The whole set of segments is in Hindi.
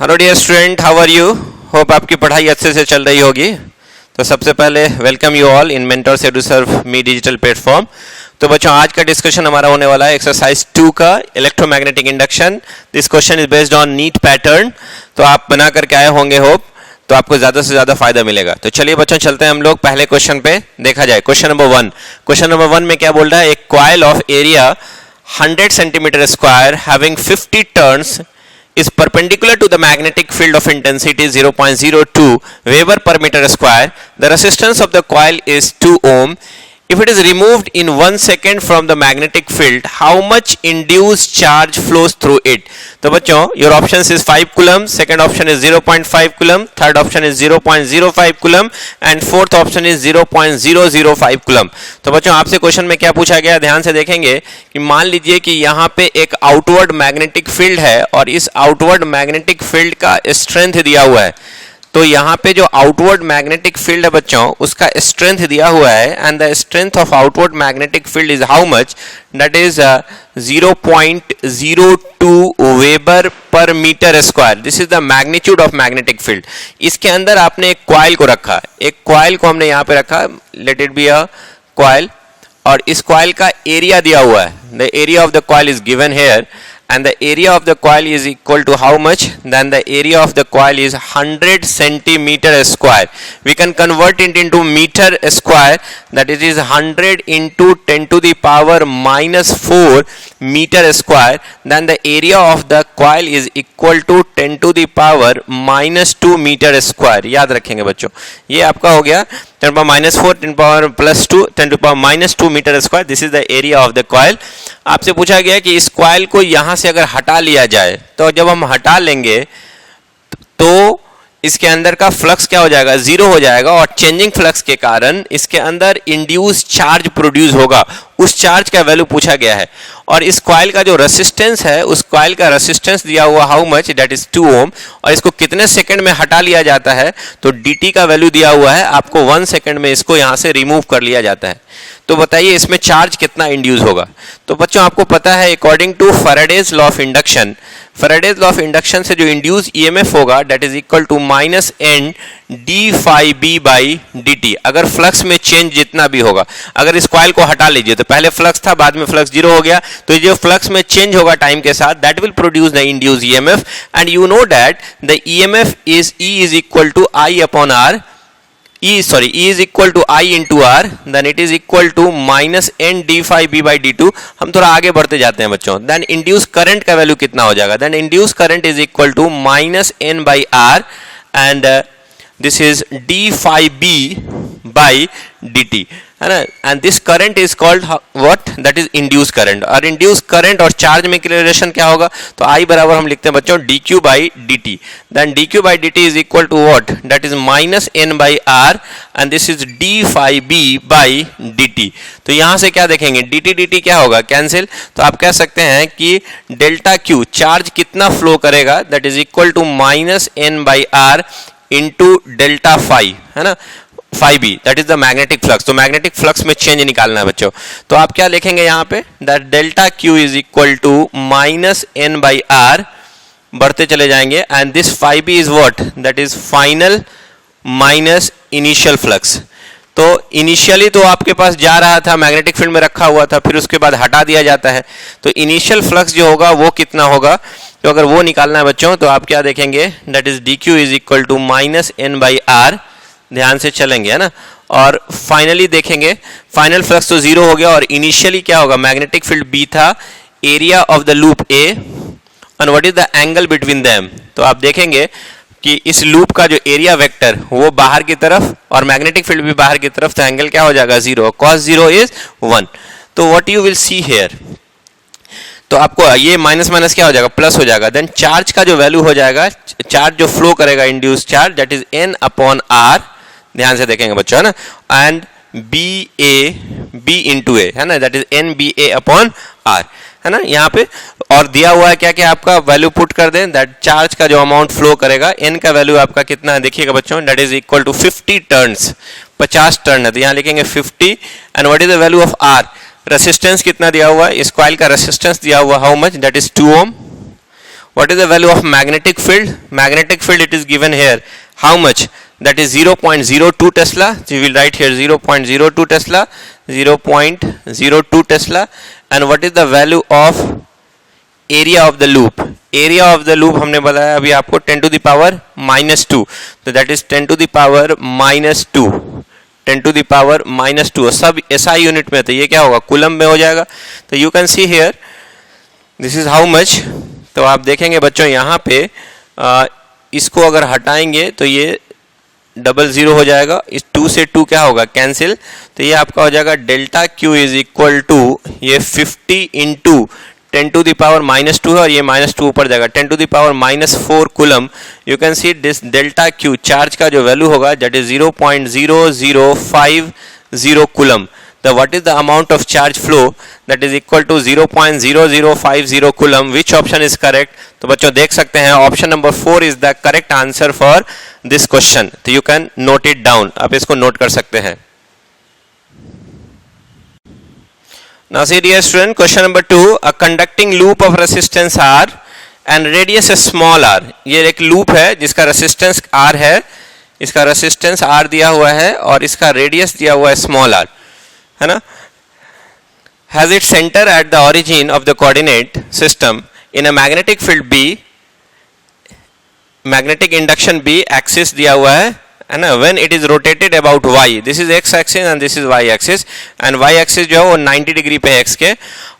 Hello dear student, how are you? Hope आपकी पढ़ाई अच्छे से चल रही होगी। तो सबसे पहले welcome you all in Mentors Eduserv me digital platform. तो बच्चों, आज का डिस्कशन हमारा होने वाला है एक्सरसाइज 2 का electromagnetic induction. This question is based on NEET pattern. तो आप बना करके आए होंगे होप, तो आपको ज्यादा से ज्यादा फायदा मिलेगा। तो चलिए बच्चों, चलते हैं हम लोग पहले क्वेश्चन पे। देखा जाए क्वेश्चन नंबर 1। क्वेश्चन नंबर 1 में क्या बोल रहा है? एक coil of area 100 centimetre square having 50 turns is perpendicular to the magnetic field of intensity 0.02 Weber per meter square. The resistance of the coil is 2 ohm. If it is removed in 1 second from the magnetic field, how much induced charge flows through it? तो बच्चों, your options is 5 coulomb, second option is 0.5 coulomb, third option is 0.05 coulomb and fourth option is 0.005 coulomb. तो बच्चों, आपसे क्वेश्चन में क्या पूछा गया, ध्यान से देखेंगे कि मान लीजिए कि यहाँ पे एक आउटवर्ड मैग्नेटिक फील्ड है और इस आउटवर्ड मैग्नेटिक फील्ड का स्ट्रेंथ दिया हुआ है। तो यहाँ पे जो आउटवर्ड मैग्नेटिक फील्ड है बच्चों, उसका स्ट्रेंथ दिया हुआ है and the strength of outward magnetic field is how much? That is 0.02 weber per metre square. This is the magnitude of magnetic field. इसके अंदर आपने एक कॉइल को रखा, एक कॉइल को हमने यहाँ पे रखा, let it be a coil, और इस कॉइल का एरिया दिया हुआ है। The area of the coil is given hair and the area of the coil is equal to how much? Then the area of the coil is 100 centimeter square. We can convert it into meter square, that it is 100 into 10 to the power minus 4 meter square. Then the area of the coil is equal to 10 to the power minus 2 meter square. याद रखेंगे बच्चों, ये आपका हो गया 10 power minus 4, 10 power plus 2, 10 to power minus 2 meter square. This is the area of the coil. आपसे पूछा गया कि इस कॉइल को यहां से अगर हटा लिया जाए, तो जब हम हटा लेंगे तो इसके अंदर का फ्लक्स क्या हो जाएगा? जीरो हो जाएगा, और चेंजिंग फ्लक्स के कारण इसके अंदर इंड्यूस चार्ज प्रोड्यूस होगा। उस चार्ज का वैल्यू पूछा गया है। और इस कॉइल का जो रेसिस्टेंस है, उस कॉइल का रेसिस्टेंस दिया हुआ हाउ मच? दैट इज 2 ओम। और इसको कितने सेकंड में हटा लिया जाता है? तो dt का वैल्यू दिया हुआ है, आपको 1 सेकंड में इसको यहां से रिमूव कर लिया जाता है। तो बताइए इसमें चार्ज कितना इंड्यूस होगा? तो बच्चों, आपको पता है according to Faraday's law of induction, Faraday's law of induction से जो इंड्यूस ईएमएफ होगा that is equal to minus N D phi B by D T. अगर फ्लक्स में चेंज जितना भी होगा, अगर इस कॉइल को हटा लीजिए, तो पहले फ्लक्स था, बाद में फ्लक्स जीरो हो गया, तो ये जो फ्लक्स में चेंज होगा टाइम के साथ, that will produce the induce EMF. And you know that the EMF is E is equal to I upon R. E is equal to I into R, then it is equal to minus n d phi b by d2. हम थोड़ा आगे बढ़ते जाते हैं बच्चों। then इंड्यूस करंट का वैल्यू कितना हो जाएगा? then induce current is equal to minus n by R and this is d phi b by dt, है ना। And this current is called what? That is induce current. और इंड्यूस करंट और चार्ज में रिलेशन क्या होगा? तो I बराबर हम लिखते हैं बच्चों dq by dt। Then dq by dt is equal to what? That is minus n by r and this is d phi b by dt। तो यहां से क्या देखेंगे? dt dt क्या होगा? कैंसिल। तो आप कह सकते हैं कि डेल्टा q, चार्ज कितना फ्लो करेगा, that is equal to minus n by r into delta phi, है ना, phi B, that is the magnetic flux. तो मैग्नेटिक फ्लक्स में चेंज निकालना है बच्चों। तो आप क्या लिखेंगे यहाँ पे? That delta Q is equal to minus N by R, बढ़ते चले जाएंगे, and this phi B is what? That is final minus initial flux. तो इनिशियली तो आपके पास जा रहा था, मैग्नेटिक फील्ड में रखा हुआ था, फिर उसके बाद हटा दिया जाता है, तो इनिशियल फ्लक्स जो होगा वो कितना होगा? तो अगर वो निकालना है बच्चों, तो आप क्या देखेंगे? That is D Q is equal to minus N by R, ध्यान से चलेंगे, है ना। और फाइनली देखेंगे, फाइनल फ्लक्स तो जीरो हो गया, और इनिशियली क्या होगा? मैग्नेटिक फील्ड बी था, area of the loop A, and what is the angle between them? तो आप देखेंगे कि इस लूप का जो एरिया वेक्टर वो बाहर की तरफ और मैग्नेटिक फील्ड भी बाहर की तरफ, तो एंगल क्या हो जाएगा? जीरो। Cos zero is 1। तो what you will see here, तो आपको ये माइनस माइनस क्या हो जाएगा? प्लस हो जाएगा। देन चार्ज का जो वैल्यू हो जाएगा, चार्ज जो फ्लो करेगा, induce charge, that is n upon r, ध्यान से देखेंगे बच्चों, है ना, एंड b इंटू ए, है ना, that is n b a upon r, है ना यहाँ पे। और दिया हुआ है क्या क्या आपका वैल्यू पुट कर दें, दैट चार्ज का जो अमाउंट फ्लो करेगा, n का वैल्यू आपका कितना है देखिएगा बच्चों, that is equal to 50 turns, 50 turn है, तो यहाँ लिखेंगे 50। And what is the value of r? Resistance कितना दिया हुआ है? इस कॉइल का रेसिस्टेंस दिया हुआ how much? That is 2 ohm. What is the value of magnetic field? Magnetic field, it is given here. How much? That is 0.02 Tesla. So we will write here 0.02 Tesla, 0.02 Tesla. And what is the value of area of the loop? Area of the loop हमने बताया अभी आपको 10 to the power minus 2. So that is 10 to the power minus 2. 10 to the power minus 2. सब SI यूनिट में, तो ये क्या होगा? कूलम में हो जाएगा. तो you can see here this is how much. तो आप देखेंगे बच्चों यहाँ पे इसको अगर हटाएंगे तो ये 00 हो जाएगा. इस 2 से 2 क्या होगा? कैंसिल. तो ये आपका हो जाएगा delta Q is equal to ये 50 into 10 to the power minus 2 है और ये minus 2 ऊपर जाएगा 10 to the power minus 4 coulomb. You can see this delta Q charge का जो वैल्यू होगा that is 0.0050 coulomb. The what is the amount of charge flow? That is equal to 0.0050 coulomb. Which option is correct? तो बच्चों देख सकते हैं option number 4 is the correct answer for this question. तो you can note it down. आप इसको नोट कर सकते हैं. Now see dear student, question number 2. A conducting loop of resistance R and radius is small r. ये एक लूप है जिसका रेसिस्टेंस R है, इसका रेसिस्टेंस R दिया हुआ है और इसका रेडियस दिया हुआ है स्मॉल r, है ना. Has its center at the origin of the coordinate system in a magnetic field B, magnetic induction B axis दिया हुआ है ना. When it is rotated about y, this is x axis and this is y axis, and y axis जो है वो 90 डिग्री पे x के,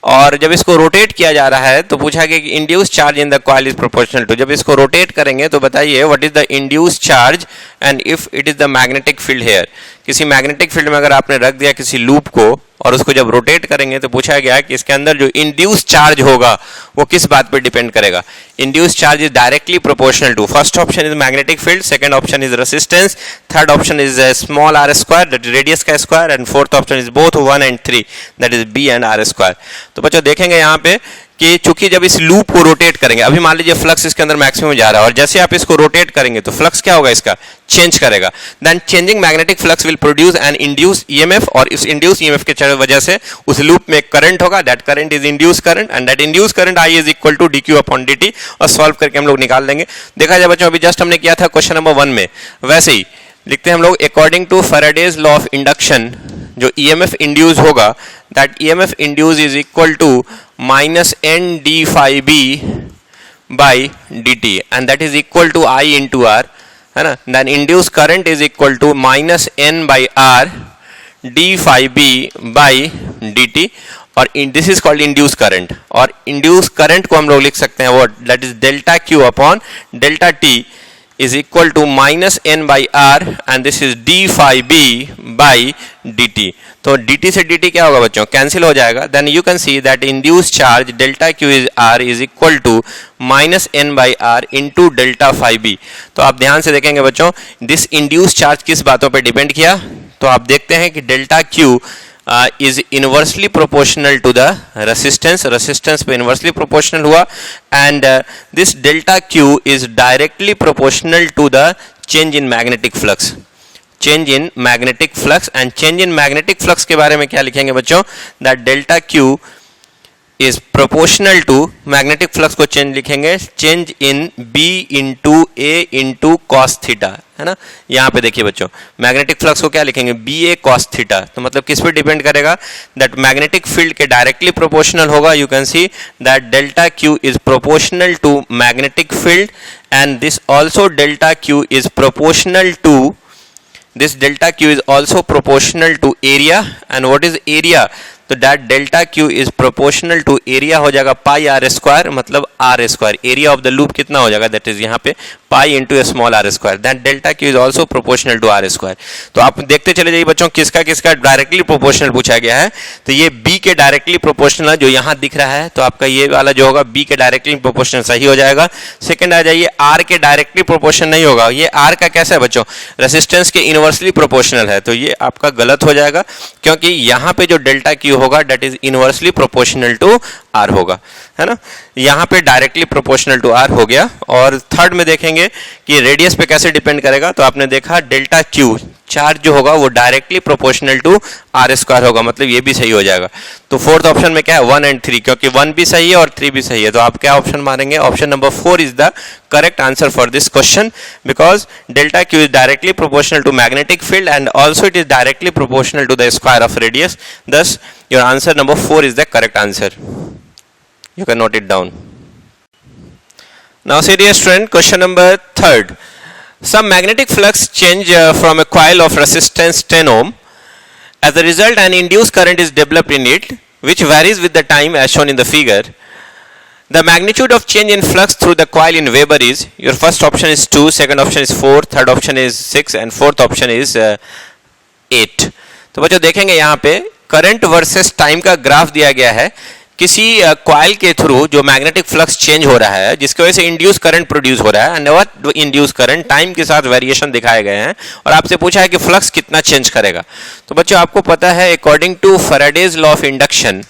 और जब इसको रोटेट किया जा रहा है तो पूछा गया कि induce charge in the coil is proportional to. जब इसको रोटेट करेंगे तो बताइए what is the induce charge and if it is the magnetic field here. किसी मैग्नेटिक फील्ड में अगर आपने रख दिया किसी लूप को और उसको जब रोटेट करेंगे तो पूछा गया कि इसके अंदर जो इंड्यूस चार्ज होगा वो किस बात पर डिपेंड करेगा. Induce charge is directly proportional to, first option is magnetic field, second option is resistance, third option is small r square that is radius का square, and fourth option is both 1 and 3 that is b and r square. तो बच्चों देखेंगे यहाँ पे कि चूंकि जब इस लूप को रोटेट करेंगे, अभी मान लीजिए फ्लक्स इसके अंदर मैक्सिमम जा रहा है और जैसे आप इसको रोटेट करेंगे तो फ्लक्स क्या होगा? इसका चेंज करेगा. Then changing magnetic flux will produce an induce EMF, और इस इंड्यूस ईएमएफ के वजह से उस लूप में एक करंट होगा. That current is induce current and that induce current I is equal to dq upon dt, और सॉल्व करके हम लोग निकाल देंगे. देखा जाए बच्चों अभी जस्ट हमने किया था क्वेश्चन नंबर 1 में, वैसे ही लिखते हैं हम लोग. According to Faraday's law of induction, जो ईएमएफ इंड्यूस होगा that EMF induce is equal to minus N D phi B by D t, and that is equal to I into R, है ना. Then induce current is equal to minus N by R D phi B by D t, और this is called induce current. और इंड्यूस करंट को हम लोग लिख सकते हैं वो that is delta Q upon delta T is equal to minus n by r, and this is d phi b by dt. तो dt से dt क्या होगा बच्चों? कैंसिल हो जाएगा. Then you can see that induced charge delta q is r is equal to minus n by r into delta phi b. तो आप ध्यान से देखेंगे बच्चों, this induced charge किस बातों पे डिपेंड किया? तो आप देखते हैं कि delta q is inversely proportional to the resistance. Resistance पे इनवर्सली प्रोपोर्शनल हुआ, and this delta q is directly proportional to the change in magnetic flux. change in magnetic flux, and change in magnetic flux के बारे में क्या लिखेंगे बच्चों? that delta q is proportional to magnetic flux को चेंज लिखेंगे change in b into a into cos theta, है ना. यहाँ पे देखिए बच्चों मैग्नेटिक फ्लक्स को क्या लिखेंगे? ba cos theta. तो मतलब किस पे डिपेंड करेगा? दैट मैग्नेटिक फील्ड के डायरेक्टली प्रोपोर्शनल होगा. You can see that delta q is proportional to magnetic field, and this also delta q is proportional to this delta q is also proportional to area, and what is area? तो that delta q is proportional to area हो जाएगा पाई r स्क्वायर, मतलब r square. Area of the loop कितना हो जाएगा? दैट इज यहाँ पे pi into small r square. That delta q is also proportional to r square. तो आप देखते चले जाइए बच्चों किसका किसका डायरेक्टली प्रोपोर्शनल पूछा गया है. तो ये b के डायरेक्टली प्रोपोर्शनल जो यहाँ दिख रहा है, तो आपका ये वाला जो होगा b के डायरेक्टली प्रोपोर्शनल सही हो जाएगा. सेकंड आ जाइए r के डायरेक्टली प्रोपोर्शनल नहीं होगा. ये r का कैसा है बच्चों? रेसिस्टेंस के इनवर्सली प्रोपोर्शनल है, तो ये आपका गलत हो जाएगा, क्योंकि यहाँ पे जो डेल्टा q होगा that is inversely proportional to r होगा, है ना। यहाँ पे डायरेक्टली प्रोपोर्शनल टू आर हो गया। और थर्ड में देखेंगे कि रेडियस पे कैसे डिपेंड करेगा, तो आपने देखा डेल्टा क्यू चार्ज जो होगा वो directly proportional to R square होगा, मतलब ये भी सही हो जाएगा। तो फोर्थ ऑप्शन में क्या है 1 and 3, क्योंकि 1 भी सही है और 3 भी सही है, तो आप क्या ऑप्शन मारेंगे, option number 4 is the correct answer for this question, because delta Q is directly proportional to magnetic field and also it is directly proportional to the square of radius, thus your answer number 4 is the correct answer. You can note it down. Now, dear student, question number 3rd. Some magnetic flux change from a coil of resistance 10 ohm. As a result, an induced current is developed in it, which varies with the time as shown in the figure. The magnitude of change in flux through the coil in Weber is, your first option is 2, second option is 4, third option is 6 and fourth option is 8. तो बच्चों देखेंगे यहाँ पे करंट वर्सेस टाइम का ग्राफ दिया गया है किसी कॉइल के थ्रू जो मैग्नेटिक फ्लक्स चेंज हो रहा है, जिसकी वजह से इंड्यूस करंट प्रोड्यूस हो रहा है, and what induce current time के साथ वेरिएशन दिखाए गए हैं, और आपसे पूछा है कि फ्लक्स कितना चेंज करेगा। तो बच्चों आपको पता है according to Faraday's law of induction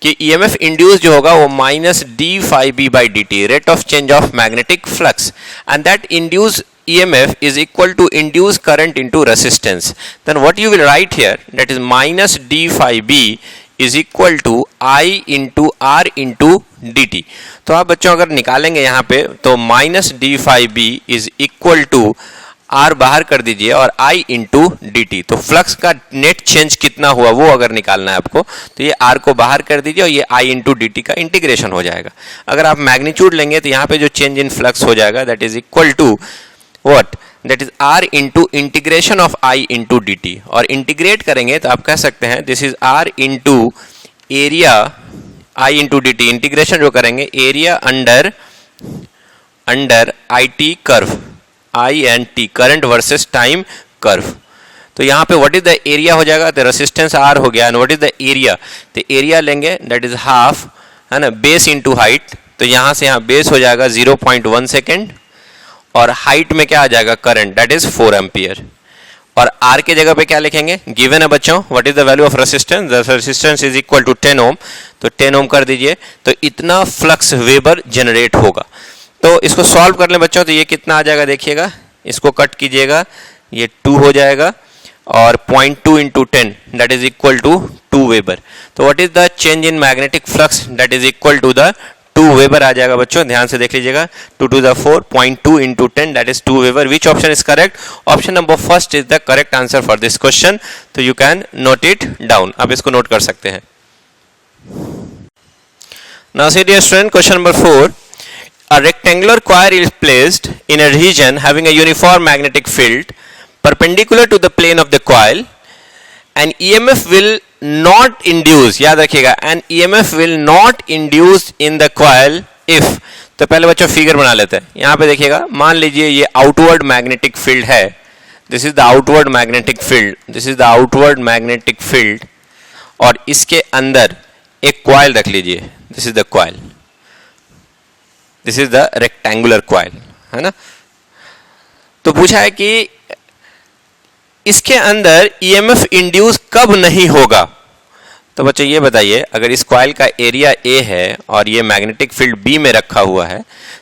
कि ईएमएफ इंड्यूस जो होगा वो minus D phi B by D T, rate of change of magnetic flux, and that induce EMF is equal to induced current into resistance. Then what you will write here, that is minus d phi b is equal to I into R into dt. तो आप बच्चों अगर निकालेंगे यहाँ पे तो minus D phi B is equal to R बाहर कर दीजिए और I into dt। तो फ्लक्स का नेट चेंज कितना हुआ वो अगर निकालना है आपको तो ये R को बाहर कर दीजिए और ये I into dt का इंटीग्रेशन हो जाएगा। अगर आप मैग्नीट्यूड लेंगे तो यहाँ पे जो चेंज इन फ्लक्स हो जाएगा that is equal to what, that is R into integration of I into dt, और इंटीग्रेट करेंगे तो आप कह सकते हैं this is R into area I into dt, integration जो करेंगे area under I T curve, I and T current versus time curve. तो यहाँ पे व्हाट इज द एरिया हो जाएगा, तो रेसिस्टेंस R हो गया, and what is the area, तो एरिया लेंगे दैट इज हाफ, है ना, बेस इंटू हाइट, तो यहाँ से यहाँ बेस हो जाएगा 0.1 सेकेंड और हाइट में क्या आ जाएगा करंट दैट इज 4 एम्पियर, और आर के जगह पे क्या लिखेंगे, गिवन है बच्चों what is the value of resistance, the resistance is equal to 10 ohm, तो 10 ओम कर दीजिए, तो इतना फ्लक्स वेबर जनरेट होगा। तो इसको सॉल्व कर लें बच्चों, तो ये कितना आ जाएगा देखिएगा, इसको कट कीजिएगा, ये 2 हो जाएगा और 0.2 into 10 that is equal to 2 weber. तो what is the change in magnetic flux that is equal to the 2 weber आ जाएगा बच्चों, ध्यान से देख लीजिएगा, 2 to the 4 0.2 into 10 that is 2 weber. Which option is correct, option number first is the correct answer for this question. तो you can note it down, आप इसको नोट कर सकते हैं। Now see dear student, question number 4, a rectangular coil is placed in a region having a uniform magnetic field perpendicular to the plane of the coil, and EMF will not induce, याद रखिएगा, and EMF will not induce in the coil if, तो पहले बच्चों फिगर बना लेते हैं। यहाँ पे देखिएगा, मान लीजिए ये आउटवर्ड मैग्नेटिक फील्ड है, this is the outward magnetic field, this is the outward magnetic field, और इसके अंदर एक कॉइल रख लीजिए, this is the coil, this is the rectangular coil, है ना। तो पूछा है कि इसके अंदर ईएमएफ इंड्यूस कब नहीं होगा। तो बच्चों ये बताइए, अगर इस कॉइल का एरिया ए है और ये मैग्नेटिक फील्ड बी में रखा हुआ है,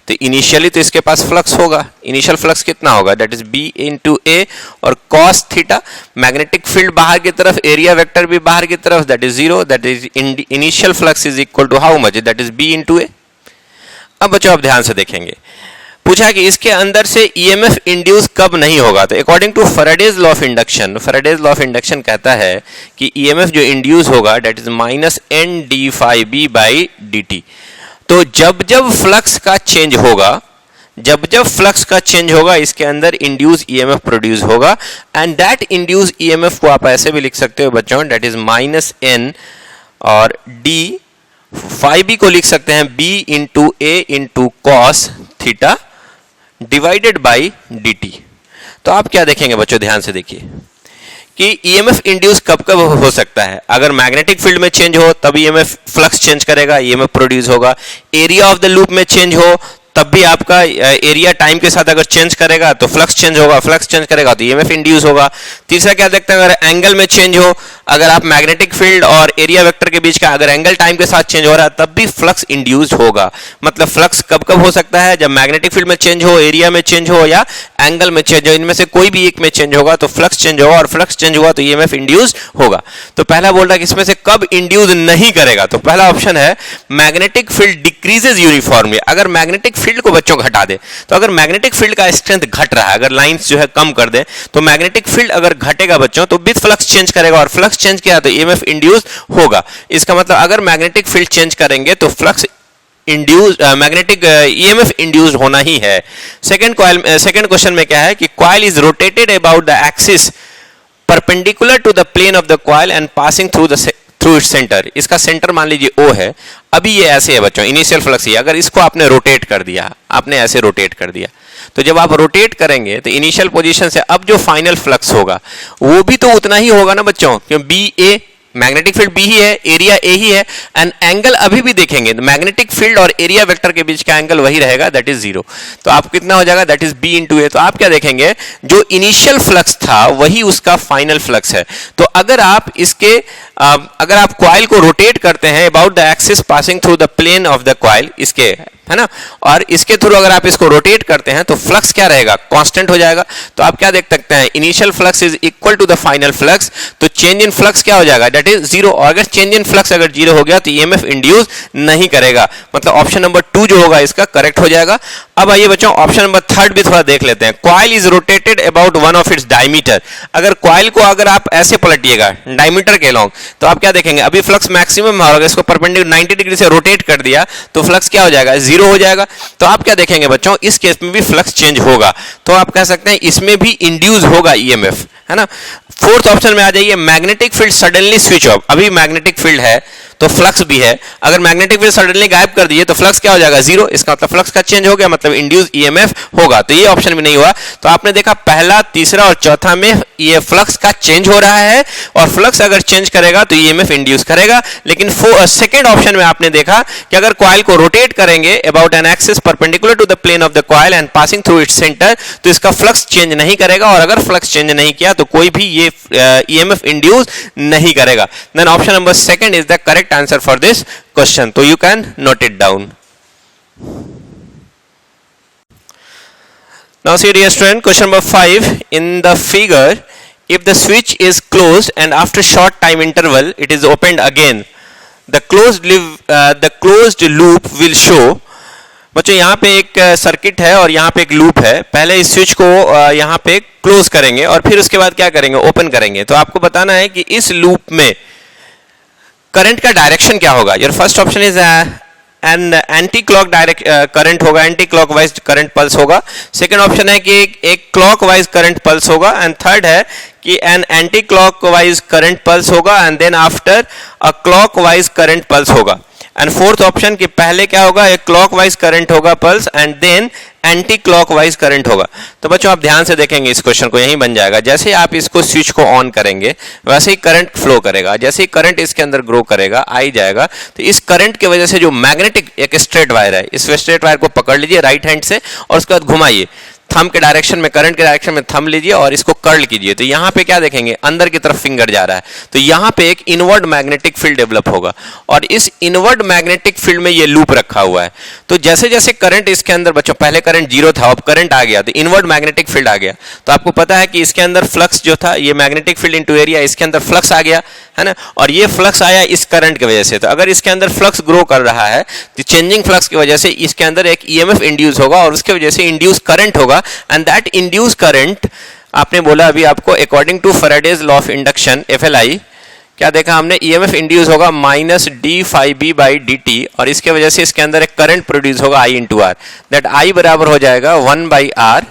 तो इनिशियली तो इसके पास फ्लक्स होगा, इनिशियल फ्लक्स कितना होगा दैट इज बी इंटू ए, और कॉस थीटा, मैग्नेटिक फील्ड बाहर की तरफ, एरिया वेक्टर भी बाहर की तरफ, that is 0, that is initial flux is equal to how much, that is B into A. अब बच्चों आप ध्यान से देखेंगे, पूछा कि इसके अंदर से ईएमएफ इंड्यूस कब नहीं होगा। तो according to Faraday's law of induction, Faraday's law of induction कहता है कि ईएमएफ जो इंड्यूस होगा that is minus N D phi B by D T. तो जब जब फ्लक्स का चेंज होगा, जब जब फ्लक्स का चेंज होगा, इसके अंदर इंड्यूस ईएमएफ प्रोड्यूस होगा, एंड दैट इंड्यूस ईएमएफ को आप ऐसे भी लिख सकते हो बच्चों, दैट इज माइनस एन, और डी फाई बी को लिख सकते हैं B into A into cos theta divided by D T. तो आप क्या देखेंगे बच्चों, ध्यान से देखिए कि ईएमएफ इंड्यूस कब कब हो सकता है। अगर मैग्नेटिक फील्ड में चेंज हो तब ईएमएफ फ्लक्स चेंज करेगा, ईएमएफ प्रोड्यूस होगा। एरिया ऑफ द लूप में चेंज हो तब भी आपका एरिया टाइम के साथ अगर चेंज करेगा तो फ्लक्स चेंज होगा, फ्लक्स चेंज करेगा तो ईएमएफ इंड्यूस होगा। तीसरा क्या देखते हैं, अगर एंगल में चेंज हो, अगर आप मैग्नेटिक फील्ड और एरिया वेक्टर के बीच का अगर एंगल टाइम के साथ चेंज हो रहा है तब भी फ्लक्स इंड्यूस होगा। मतलब फ्लक्स कब कब हो सकता है, जब मैग्नेटिक फील्ड में चेंज हो, एरिया में चेंज हो या एंगल में चेंज हो, इनमें से कोई भी एक में चेंज होगा तो फ्लक्स चेंज होगा, और फ्लक्स चेंज हुआ तो ईएमएफ इंड्यूस होगा। तो पहला बोल रहा है कि इसमें से कब इंड्यूस नहीं करेगा, तो पहला ऑप्शन है मैग्नेटिक फील्ड डिक्रीजेज यूनिफॉर्मली। अगर मैग्नेटिक फील्ड को बच्चों घटा दे, तो अगर मैग्नेटिक फील्ड का स्ट्रेंथ घट रहा है, अगर लाइंस जो है कम कर दे, तो मैग्नेटिक फील्ड अगर घटेगा बच्चों तो विद फ्लक्स चेंज करेगा, और फ्लक्स चेंज किया तो ईएमएफ इंड्यूस होगा। इसका मतलब अगर मैग्नेटिक फील्ड चेंज करेंगे तो flux induce magnetic EMF induce होना ही है। सेकंड क्वेश्चन में क्या है कि coil is rotated about the axis perpendicular to the plane of the coil and passing through its centre. इसका सेंटर मान लीजिए O है, अभी ये ऐसे है बच्चों, इनिशियल फ्लक्स ये, अगर इसको आपने रोटेट कर दिया, आपने ऐसे रोटेट कर दिया, तो जब आप रोटेट करेंगे तो इनिशियल पोजीशन से अब जो फाइनल फ्लक्स होगा वो भी तो उतना ही होगा ना बच्चों, क्योंकि B A magnetic field B ही है, एरिया ए ही है, एंड एंगल अभी भी देखेंगे मैग्नेटिक फील्ड और एरिया वेक्टर के बीच का एंगल वही रहेगा, दैट इज 0। तो आप कितना हो जाएगा, दैट इज बी इंटू ए। तो आप क्या देखेंगे, जो इनिशियल फ्लक्स था वही उसका फाइनल फ्लक्स है। तो अगर आप इसके अगर आप कॉइल को रोटेट करते हैं about the axis passing through the plane of the coil, इसके है ना, और इसके थ्रू अगर आप इसको रोटेट करते हैं तो फ्लक्स क्या रहेगा, कांस्टेंट हो जाएगा। तो आप क्या देख सकते हैं, initial flux is equal to the final flux, तो चेंज इन फ्लक्स क्या हो जाएगा, दैट इज 0। और अगर चेंज इन फ्लक्स अगर 0 हो गया तो ईएमएफ इंड्यूस नहीं करेगा, मतलब ऑप्शन नंबर 2 जो होगा इसका करेक्ट हो जाएगा। अब आइए बच्चों ऑप्शन नंबर 3 भी थोड़ा देख लेते हैं। Coil is rotated about one of its diameter. अगर कॉइल को अगर आप ऐसे पलटिएगा डायमीटर के लॉन्ग, तो आप क्या देखेंगे, अभी फ्लक्स मैक्सिमम है, और इसको परपेंडिकुलर 90 डिग्री से रोटेट कर दिया तो फ्लक्स क्या हो जाएगा, 0 हो जाएगा। तो आप क्या देखेंगे बच्चों, इस केस में भी फ्लक्स चेंज होगा, तो आप कह सकते हैं इसमें भी इंड्यूस होगा ईएमएफ, है ना। फोर्थ ऑप्शन में आ जाइए, magnetic field suddenly switch off. अभी मैग्नेटिक फील्ड है तो फ्लक्स भी है, अगर मैग्नेटिक फील्ड सडनली गायब कर दिए तो फ्लक्स क्या हो जाएगा, 0। इसका मतलब फ्लक्स का चेंज हो गया, मतलब इंड्यूस ईएमएफ होगा। तो ये ऑप्शन भी नहीं हुआ। तो आपने देखा पहला, तीसरा और चौथा में ये फ्लक्स का चेंज हो रहा है, और फ्लक्स अगर चेंज करेगा तो ईएमएफ इंड्यूस करेगा। लेकिन सेकंड ऑप्शन में आपने देखा कि अगर कॉइल को रोटेट करेंगे about an axis perpendicular to the plane of the coil and passing through its centre, तो इसका फ्लक्स चेंज नहीं करेगा, और अगर फ्लक्स चेंज नहीं किया तो कोई भी ये ईएमएफ इंड्यूस नहीं करेगा। Then option number 2 is the correct answer for this question, so you can note it down. Now see dear student, question number 5. In the figure, if the switch is closed and after short time interval it is opened again, the closed loop will show. बच्चों यहाँ पे एक सर्किट है और यहाँ पे एक लूप है। पहले इस स्विच को यहाँ पे क्लोज करेंगे और फिर उसके बाद क्या करेंगे, ओपन करेंगे। तो आपको बताना है कि इस लूप में करंट का डायरेक्शन क्या होगा। Your first option is an anti clock current होगा, एंटी क्लॉकवाइज करंट पल्स होगा। सेकंड ऑप्शन है कि एक क्लॉकवाइज करंट पल्स होगा, एंड थर्ड है कि an anti clockwise current pulse होगा, and then after a clockwise current pulse होगा। एंड फोर्थ ऑप्शन कि पहले क्या होगा, एक क्लॉकवाइज करंट होगा pulse, and then anti clockwise current होगा। तो बच्चों आप ध्यान से देखेंगे इस क्वेश्चन को, यही बन जाएगा। जैसे आप इसको स्विच को ऑन करेंगे वैसे ही करंट फ्लो करेगा, जैसे ही करंट इसके अंदर ग्रो करेगा, आई जाएगा। तो इस करंट की वजह से जो मैग्नेटिक एक स्ट्रेट वायर है, इस स्ट्रेट वायर को पकड़ लीजिए राइट हैंड से और उसके बाद घुमाइए थंब के डायरेक्शन में, करंट के डायरेक्शन में थंब लीजिए और इसको कर्ल कीजिए। तो यहाँ पे क्या देखेंगे, अंदर की तरफ फिंगर जा रहा है, तो यहाँ पे एक इनवर्ड मैग्नेटिक फील्ड डेवलप होगा, और इस इनवर्ड मैग्नेटिक फील्ड में ये लूप रखा हुआ है। तो जैसे जैसे करंट इसके अंदर, बच्चों पहले करंट 0 था, अब करंट आ गया तो इनवर्ड मैग्नेटिक फील्ड आ गया। तो आपको पता है कि इसके अंदर फ्लक्स जो था, ये मैग्नेटिक फील्ड इंटू एरिया, इसके अंदर फ्लक्स आ गया है ना, और ये फ्लक्स आया इस करंट की वजह से। तो अगर इसके अंदर फ्लक्स ग्रो कर रहा है तो चेंजिंग फ्लक्स की वजह से इसके अंदर एक ईएमएफ इंड्यूस होगा, और उसके वजह से इंड्यूस करंट होगा, एंड दैट इंड्यूस करंट आपने बोला अभी आपको according to Faraday's law of induction FLI, क्या देखा हमने, ईएमएफ इंड्यूस होगा -d∅b/dt, और इसके वजह से इसके अंदर एक करंट प्रोड्यूस होगा I × R, दैट I बराबर हो जाएगा 1/R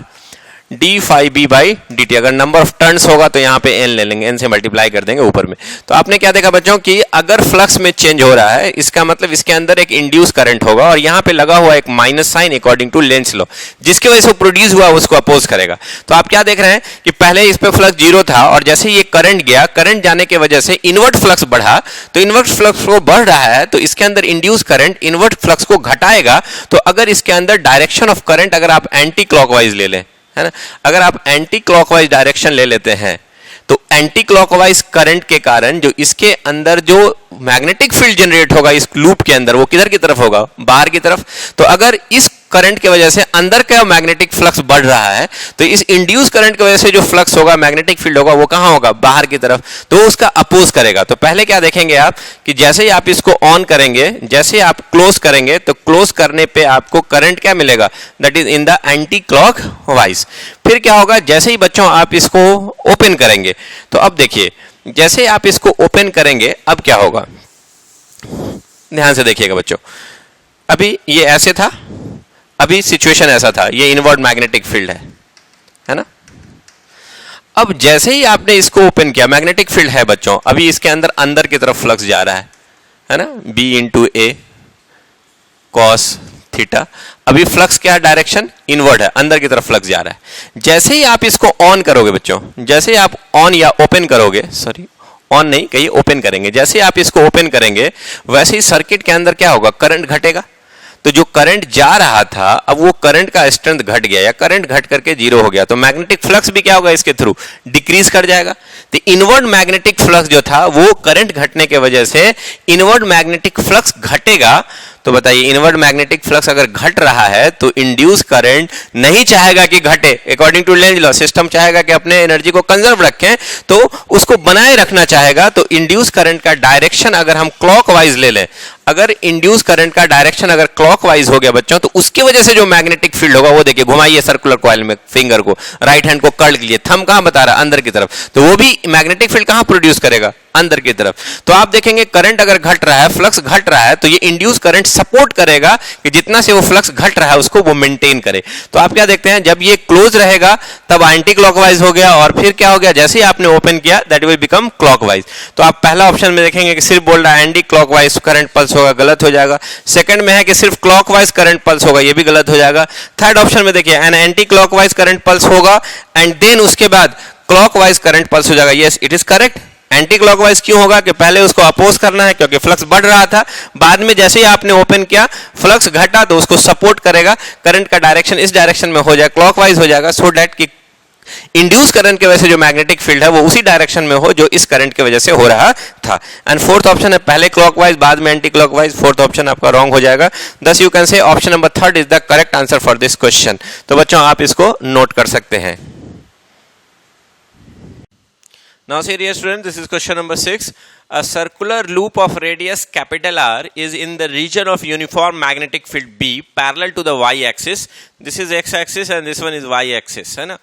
d∅b/dt। अगर नंबर ऑफ टर्न्स होगा तो यहाँ पे n ले लेंगे, n से मल्टीप्लाई कर देंगे ऊपर में। तो आपने क्या देखा बच्चों कि अगर फ्लक्स में चेंज हो रहा है, इसका मतलब इसके अंदर एक इंड्यूस करंट होगा, और यहाँ पे लगा हुआ एक minus sign according to Lenz law, जिसकी वजह से प्रोड्यूस हुआ उसको अपोज करेगा। तो आप क्या देख रहे हैं कि पहले इस पे फ्लक्स 0 था, और जैसे ये करंट गया, करंट जाने की वजह से इनवर्ट फ्लक्स बढ़ा, तो इनवर्ट फ्लक्स को बढ़ रहा है तो इसके अंदर इंड्यूस करंट इनवर्ट फ्लक्स को घटाएगा। तो अगर इसके अंदर डायरेक्शन ऑफ करंट अगर आप एंटी क्लॉकवाइज ले लें, है ना, अगर आप एंटी क्लॉकवाइज डायरेक्शन ले लेते हैं तो एंटी क्लॉकवाइज करंट के कारण जो इसके अंदर जो मैग्नेटिक फील्ड जनरेट होगा इस लूप के अंदर, वो किधर की तरफ होगा, बाहर की तरफ। तो अगर इस करंट की वजह से अंदर का मैग्नेटिक फ्लक्स बढ़ रहा है, तो इस इंड्यूस करंट की वजह से जो फ्लक्स होगा, मैग्नेटिक फील्ड होगा, वो कहां होगा, बाहर की तरफ, तो उसका अपोज करेगा। तो पहले क्या देखेंगे आप कि जैसे ही आप इसको ऑन करेंगे, जैसे आप क्लोज करेंगे, तो क्लोज करने पे आपको करंट क्या मिलेगा, that is in the anti clockwise. फिर क्या होगा, जैसे ही बच्चों आप इसको ओपन करेंगे, तो अब देखिए जैसे आप इसको ओपन करेंगे अब क्या होगा, ध्यान से देखिएगा बच्चों। अभी ये ऐसे था, अभी सिचुएशन ऐसा था, ये इनवर्ड मैग्नेटिक फील्ड है ना। अब जैसे ही आपने इसको ओपन किया, मैग्नेटिक फील्ड है बच्चों, अभी इसके अंदर की तरफ फ्लक्स जा रहा है ना, B इंटू ए कॉस थीटा। अभी फ्लक्स क्या डायरेक्शन, इनवर्ड है, अंदर की तरफ फ्लक्स जा रहा है। जैसे ही आप इसको ऑन करोगे बच्चों, जैसे ही आप ऑन या ओपन करोगे, सॉरी ऑन नहीं कहिए, ओपन करेंगे, जैसे ही आप इसको ओपन करेंगे वैसे ही सर्किट के अंदर क्या होगा, करंट घटेगा। तो जो करंट जा रहा था, अब वो करंट का स्ट्रेंथ घट गया या करंट घट करके जीरो हो गया, तो मैग्नेटिक फ्लक्स भी क्या होगा, इसके थ्रू डिक्रीज कर जाएगा। तो इनवर्ड मैग्नेटिक फ्लक्स जो था वो करंट घटने के वजह से इनवर्ड मैग्नेटिक फ्लक्स घटेगा। तो बताइए इनवर्ड मैग्नेटिक फ्लक्स अगर घट रहा है तो इंड्यूस करंट नहीं चाहेगा कि घटे, according to Lenz law. System चाहेगा कि अपने एनर्जी को कंजर्व रखें, तो उसको बनाए रखना चाहेगा। तो इंड्यूस करंट का डायरेक्शन अगर हम क्लॉकवाइज ले लें, अगर इंड्यूस करंट का डायरेक्शन अगर क्लॉकवाइज हो गया बच्चों, तो उसकी वजह से जो मैग्नेटिक फील्ड होगा, वो देखिए घुमाइए सर्कुलर कॉइल में फिंगर को, राइट हैंड को कर्ल कीजिए, थंब कहां बता रहा है, अंदर की तरफ, तो वो भी मैग्नेटिक फील्ड कहां प्रोड्यूस करेगा, अंदर की तरफ। तो आप देखेंगे करंट अगर घट रहा है, फ्लक्स घट रहा है, तो ये इंड्यूस करंट सपोर्ट करेगा कि जितना से वो फ्लक्स घट रहा है उसको वो मेंटेन करे। तो आप क्या देखते हैं, जब ये क्लोज रहेगा तब एंटी क्लॉकवाइज हो गया, और फिर क्या हो गया, जैसे ही आपने ओपन किया दैट विल बिकम क्लॉकवाइज। तो आप पहला ऑप्शन में देखेंगे कि सिर्फ बोल रहा है एंटी क्लॉकवाइज करंट पल्स होगा, गलत हो जाएगा। सेकंड में है कि सिर्फ क्लॉकवाइज करंट पल्स होगा, ये भी गलत हो जाएगा। थर्ड ऑप्शन में देखिए N anti clockwise current pulse होगा एंड देन उसके बाद क्लॉकवाइज करंट पल्स हो जाएगा। Yes it is correct. Anti clockwise क्यों होगा, कि पहले उसको अपोज करना है क्योंकि फ्लक्स बढ़ रहा था, बाद में जैसे ही आपने ओपन किया फ्लक्स घटा तो उसको सपोर्ट करेगा, करंट का डायरेक्शन इस डायरेक्शन में हो जाए, क्लॉकवाइज हो जाएगा, सो दैट कि इंड्यूस करंट की वजह से जो मैग्नेटिक फील्ड है वो उसी डायरेक्शन में हो जो इस करंट की वजह से हो रहा था। एंड फोर्थ ऑप्शन है पहले क्लॉकवाइज बाद में एंटी क्लॉकवाइज, फोर्थ ऑप्शन आपका रॉन्ग हो जाएगा। दस यू कैन से option number third is the correct answer for this question. तो बच्चों आप इसको नोट कर सकते हैं। Now see dear students, this is question number 6. A circular loop of radius capital R is in the region of uniform magnetic field B parallel to the y-axis. This is x-axis and this one is y-axis, है ना।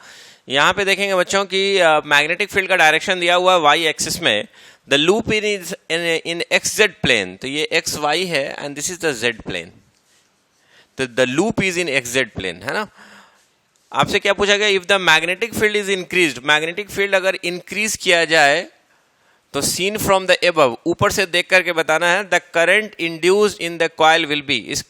यहाँ पे देखेंगे बच्चों कि मैग्नेटिक फील्ड का डायरेक्शन दिया हुआ है y-axis में। The loop is in xz plane, तो ये xy है and this is the z plane. तो the loop is in xz plane, है ना। आपसे क्या पूछा गया, if the magnetic field is increased, magnetic field अगर इंक्रीज किया जाए तो सीन फ्रॉम द एबव, ऊपर से देख करके बताना है, the current induced in the coil will be, इस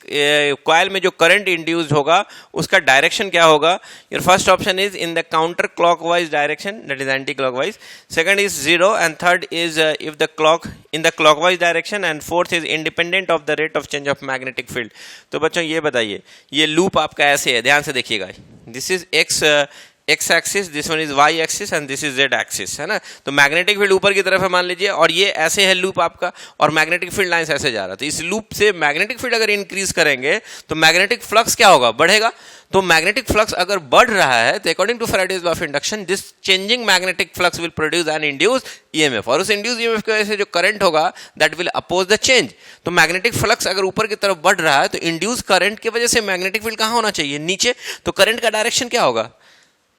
कॉइल में जो करंट इंड्यूस्ड होगा उसका डायरेक्शन क्या होगा। Your first option is in the counter clockwise direction, that is anti clockwise. Second is zero and third is if the clock in the clockwise direction and fourth is independent of the rate of change of magnetic field. तो बच्चों ये बताइए, ये लूप आपका ऐसे है, ध्यान से देखिएगा, this is X axis, this one is Y axis and this is Z axis, है ना। तो मैग्नेटिक फील्ड ऊपर की तरफ है मान लीजिए, और ये ऐसे है लूप आपका, और मैग्नेटिक फील्ड लाइंस ऐसे जा रहा है। तो इस लूप से मैग्नेटिक फील्ड अगर इंक्रीज करेंगे तो मैग्नेटिक फ्लक्स क्या होगा, बढ़ेगा। तो मैग्नेटिक फ्लक्स अगर बढ़ रहा है तो according to Faraday's law of induction this changing magnetic flux will produce an induce EMF, और उस इंड्यूस ईएमएफ की वजह से जो करंट होगा that will oppose the change. तो मैग्नेटिक फ्लक्स अगर ऊपर की तरफ बढ़ रहा है तो इंड्यूस करंट की वजह से मैग्नेटिक फील्ड कहां होना चाहिए, नीचे। तो करंट का डायरेक्शन क्या होगा,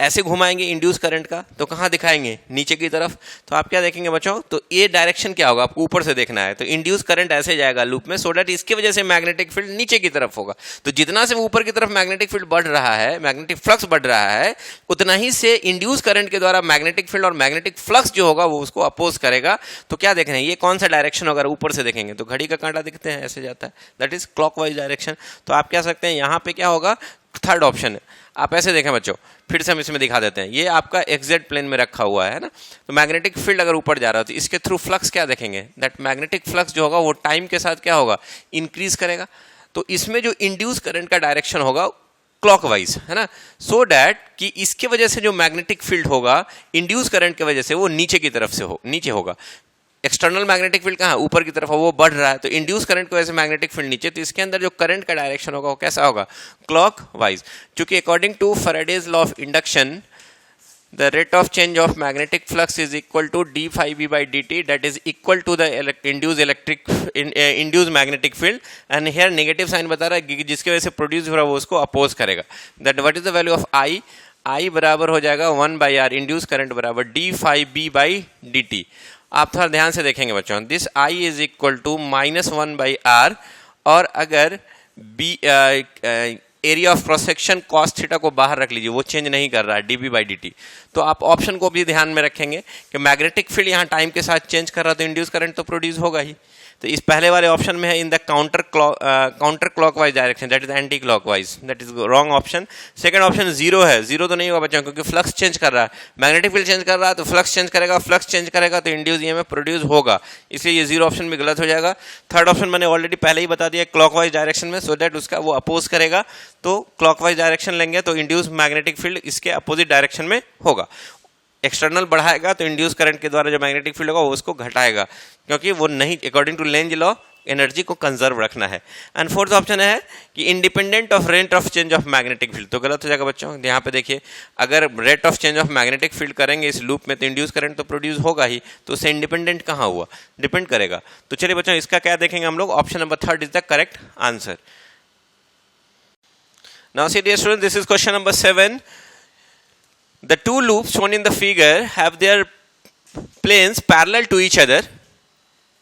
ऐसे घुमाएंगे इंड्यूस करंट का तो कहाँ दिखाएंगे, नीचे की तरफ। तो आप क्या देखेंगे बच्चों, तो ये डायरेक्शन क्या होगा, आपको ऊपर से देखना है। तो इंड्यूस करंट ऐसे जाएगा लूप में, सो दैट इसकी वजह से मैग्नेटिक फील्ड नीचे की तरफ होगा। तो जितना से ऊपर की तरफ मैग्नेटिक फील्ड बढ़ रहा है, मैग्नेटिक फ्लक्स बढ़ रहा है, उतना ही से इंड्यूस करंट के द्वारा मैग्नेटिक फील्ड और मैग्नेटिक फ्लक्स जो होगा वो उसको अपोज करेगा। तो क्या देख रहे हैं, ये कौन सा डायरेक्शन होगा, ऊपर से देखेंगे तो घड़ी का कांटा दिखते हैं, ऐसे जाता है, दैट इज क्लॉकवाइज डायरेक्शन। तो आप क्या सकते हैं, यहाँ पे क्या होगा, थर्ड ऑप्शन है। आप ऐसे देखें बच्चों, फिर से हम इसमें दिखा देते हैं, ये आपका एक्जेड प्लेन में रखा हुआ है ना। तो मैग्नेटिक फील्ड अगर ऊपर जा रहा है तो इसके थ्रू फ्लक्स क्या देखेंगे, दैट मैग्नेटिक फ्लक्स जो होगा वो टाइम के साथ क्या होगा, इंक्रीज करेगा। तो इसमें जो इंड्यूस करंट का डायरेक्शन होगा क्लॉकवाइज, है ना, सो डैट कि इसके वजह से जो मैग्नेटिक फील्ड होगा इंड्यूस करंट की वजह से वो नीचे की तरफ से नीचे होगा। एक्सटर्नल मैग्नेटिक फील्ड कहाँ ऊपर की तरफ है, वो बढ़ रहा है, तो इंड्यूस करंट की वजह से मैग्नेटिक फील्ड नीचे, तो इसके अंदर जो करंट का डायरेक्शन होगा वो कैसा होगा, क्लॉकवाइज। क्योंकि according to Faraday's law of induction the rate of change of magnetic flux is equal to d phi b by dt, that is equal to the induced magnetic field, and here negative sign बता रहा है जिसकी वजह से प्रोड्यूस हो रहा है वो उसको अपोज करेगा। that what is the value of I बराबर हो जाएगा 1 by r, इंड्यूस करंट बराबर d phi b by dt। आप थोड़ा ध्यान से देखेंगे बच्चों, this I is equal to -1 by r, और अगर b area of cross section cos theta को बाहर रख लीजिए, वो चेंज नहीं कर रहा है, dB by dt। तो आप ऑप्शन को भी ध्यान में रखेंगे कि मैग्नेटिक फील्ड यहाँ टाइम के साथ चेंज कर रहा है तो इंड्यूस करंट तो प्रोड्यूस होगा ही। तो इस पहले वाले ऑप्शन में है in the counter clockwise direction, that is anti clockwise, that is wrong option. Second option zero है, जीरो तो नहीं होगा बच्चों, क्योंकि फ्लक्स चेंज कर रहा है, मैग्नेटिक फील्ड चेंज कर रहा है तो फ्लक्स चेंज करेगा, फ्लक्स चेंज करेगा तो इंड्यूस ईएमएफ प्रोड्यूस होगा, इसलिए ये जीरो ऑप्शन भी गलत हो जाएगा। थर्ड ऑप्शन मैंने ऑलरेडी पहले ही बता दिया क्लॉकवाइज डायरेक्शन में, सो दैट उसका वो अपोज करेगा, तो क्लॉकवाइज डायरेक्शन लेंगे तो इंड्यूस मैग्नेटिक फील्ड इसके अपोजिट डायरेक्शन में होगा। एक्सटर्नल बढ़ाएगा तो इंड्यूस करंट के द्वारा जो मैग्नेटिक फील्ड होगा वो उसको घटाएगा, क्योंकि वो नहीं, according to Lenz law energy को कंजर्व रखना है। एंड फोर्थ ऑप्शन है कि independent of rate of change of magnetic field, तो गलत हो जाएगा बच्चों। यहाँ पे देखिए, अगर rate of change of magnetic field करेंगे इस लूप में तो इंड्यूस करंट तो प्रोड्यूस होगा ही, तो उससे इंडिपेंडेंट कहाँ हुआ, डिपेंड करेगा। तो चलिए बच्चों इसका क्या देखेंगे हम लोग, option number third is the correct answer. Now see dear student, this is question number 7। The two loops shown in the figure have their planes parallel to each other।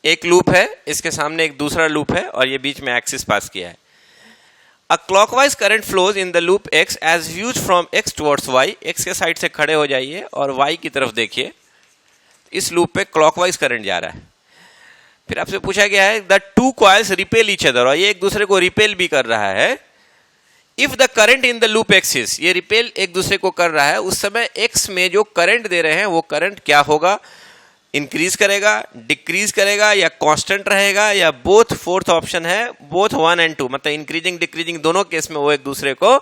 एक लूप है, इसके सामने एक दूसरा लूप है और ये बीच में एक्सिस पास किया है। A clockwise current flows in the loop x as viewed from x towards y। x के साइड से खड़े हो जाइए और y की तरफ देखिए, इस लूप पे क्लॉकवाइज करंट जा रहा है। फिर आपसे पूछा गया है the two coils repel each other, और ये एक दूसरे को रिपेल भी कर रहा है। If the current in the loop axis, ये रिपेल एक दूसरे को कर रहा है, उस समय एक्स में जो करंट दे रहे हैं वो करंट क्या होगा, इंक्रीज करेगा, डिक्रीज करेगा, या कांस्टेंट रहेगा, या बोथ। फोर्थ ऑप्शन है बोथ 1 and 2, मतलब इंक्रीजिंग डिक्रीजिंग दोनों केस में वो एक दूसरे को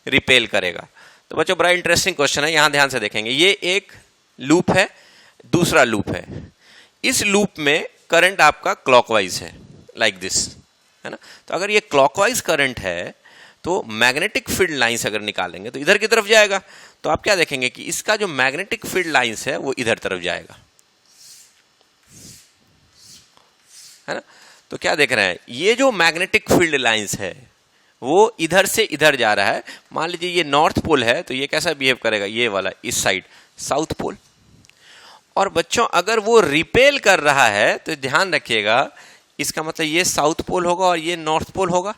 रिपेल करेगा। तो बच्चों बड़ा इंटरेस्टिंग क्वेश्चन है, यहां ध्यान से देखेंगे। ये एक लूप है, दूसरा लूप है, इस लूप में करंट आपका क्लॉकवाइज है, लाइक दिस, है ना। तो अगर ये क्लॉकवाइज करंट है तो मैग्नेटिक फील्ड लाइंस अगर निकालेंगे तो इधर की तरफ जाएगा, तो आप क्या देखेंगे कि इसका जो मैग्नेटिक फील्ड लाइंस है वो इधर तरफ जाएगा, है ना। तो क्या देख रहे हैं, ये जो मैग्नेटिक फील्ड लाइंस है वो इधर से इधर जा रहा है। मान लीजिए ये नॉर्थ पोल है तो ये कैसा बिहेव करेगा, ये वाला इस साइड साउथ पोल। और बच्चों अगर वो रिपेल कर रहा है तो ध्यान रखिएगा, इसका मतलब ये साउथ पोल होगा और ये नॉर्थ पोल होगा।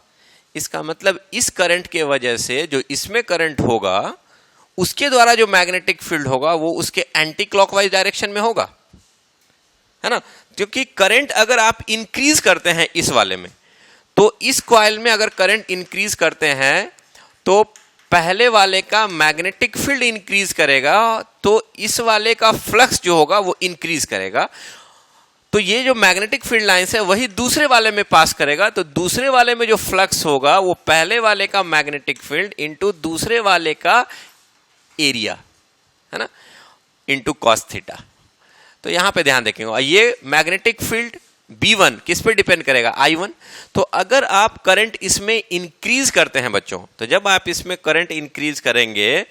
इसका मतलब इस करंट के वजह से जो इसमें करंट होगा उसके द्वारा जो मैग्नेटिक फील्ड होगा वो उसके एंटी क्लॉकवाइज डायरेक्शन में होगा, है ना। क्योंकि करंट अगर आप इंक्रीज करते हैं इस वाले में, तो इस कॉइल में अगर करंट इंक्रीज करते हैं तो पहले वाले का मैग्नेटिक फील्ड इंक्रीज करेगा, तो इस वाले का फ्लक्स जो होगा वो इंक्रीज करेगा। तो ये जो मैग्नेटिक फील्ड लाइंस है वही दूसरे वाले में पास करेगा, तो दूसरे वाले में जो फ्लक्स होगा वो पहले वाले का मैग्नेटिक फील्ड इंटू दूसरे वाले का एरिया, है ना, इंटू कॉस थीटा। तो यहां पे ध्यान देखेंगे, ये मैग्नेटिक फील्ड B1 किस पे डिपेंड करेगा, I1। तो अगर आप करंट इसमें इंक्रीज करते हैं बच्चों, तो जब आप इसमें करंट इंक्रीज करेंगे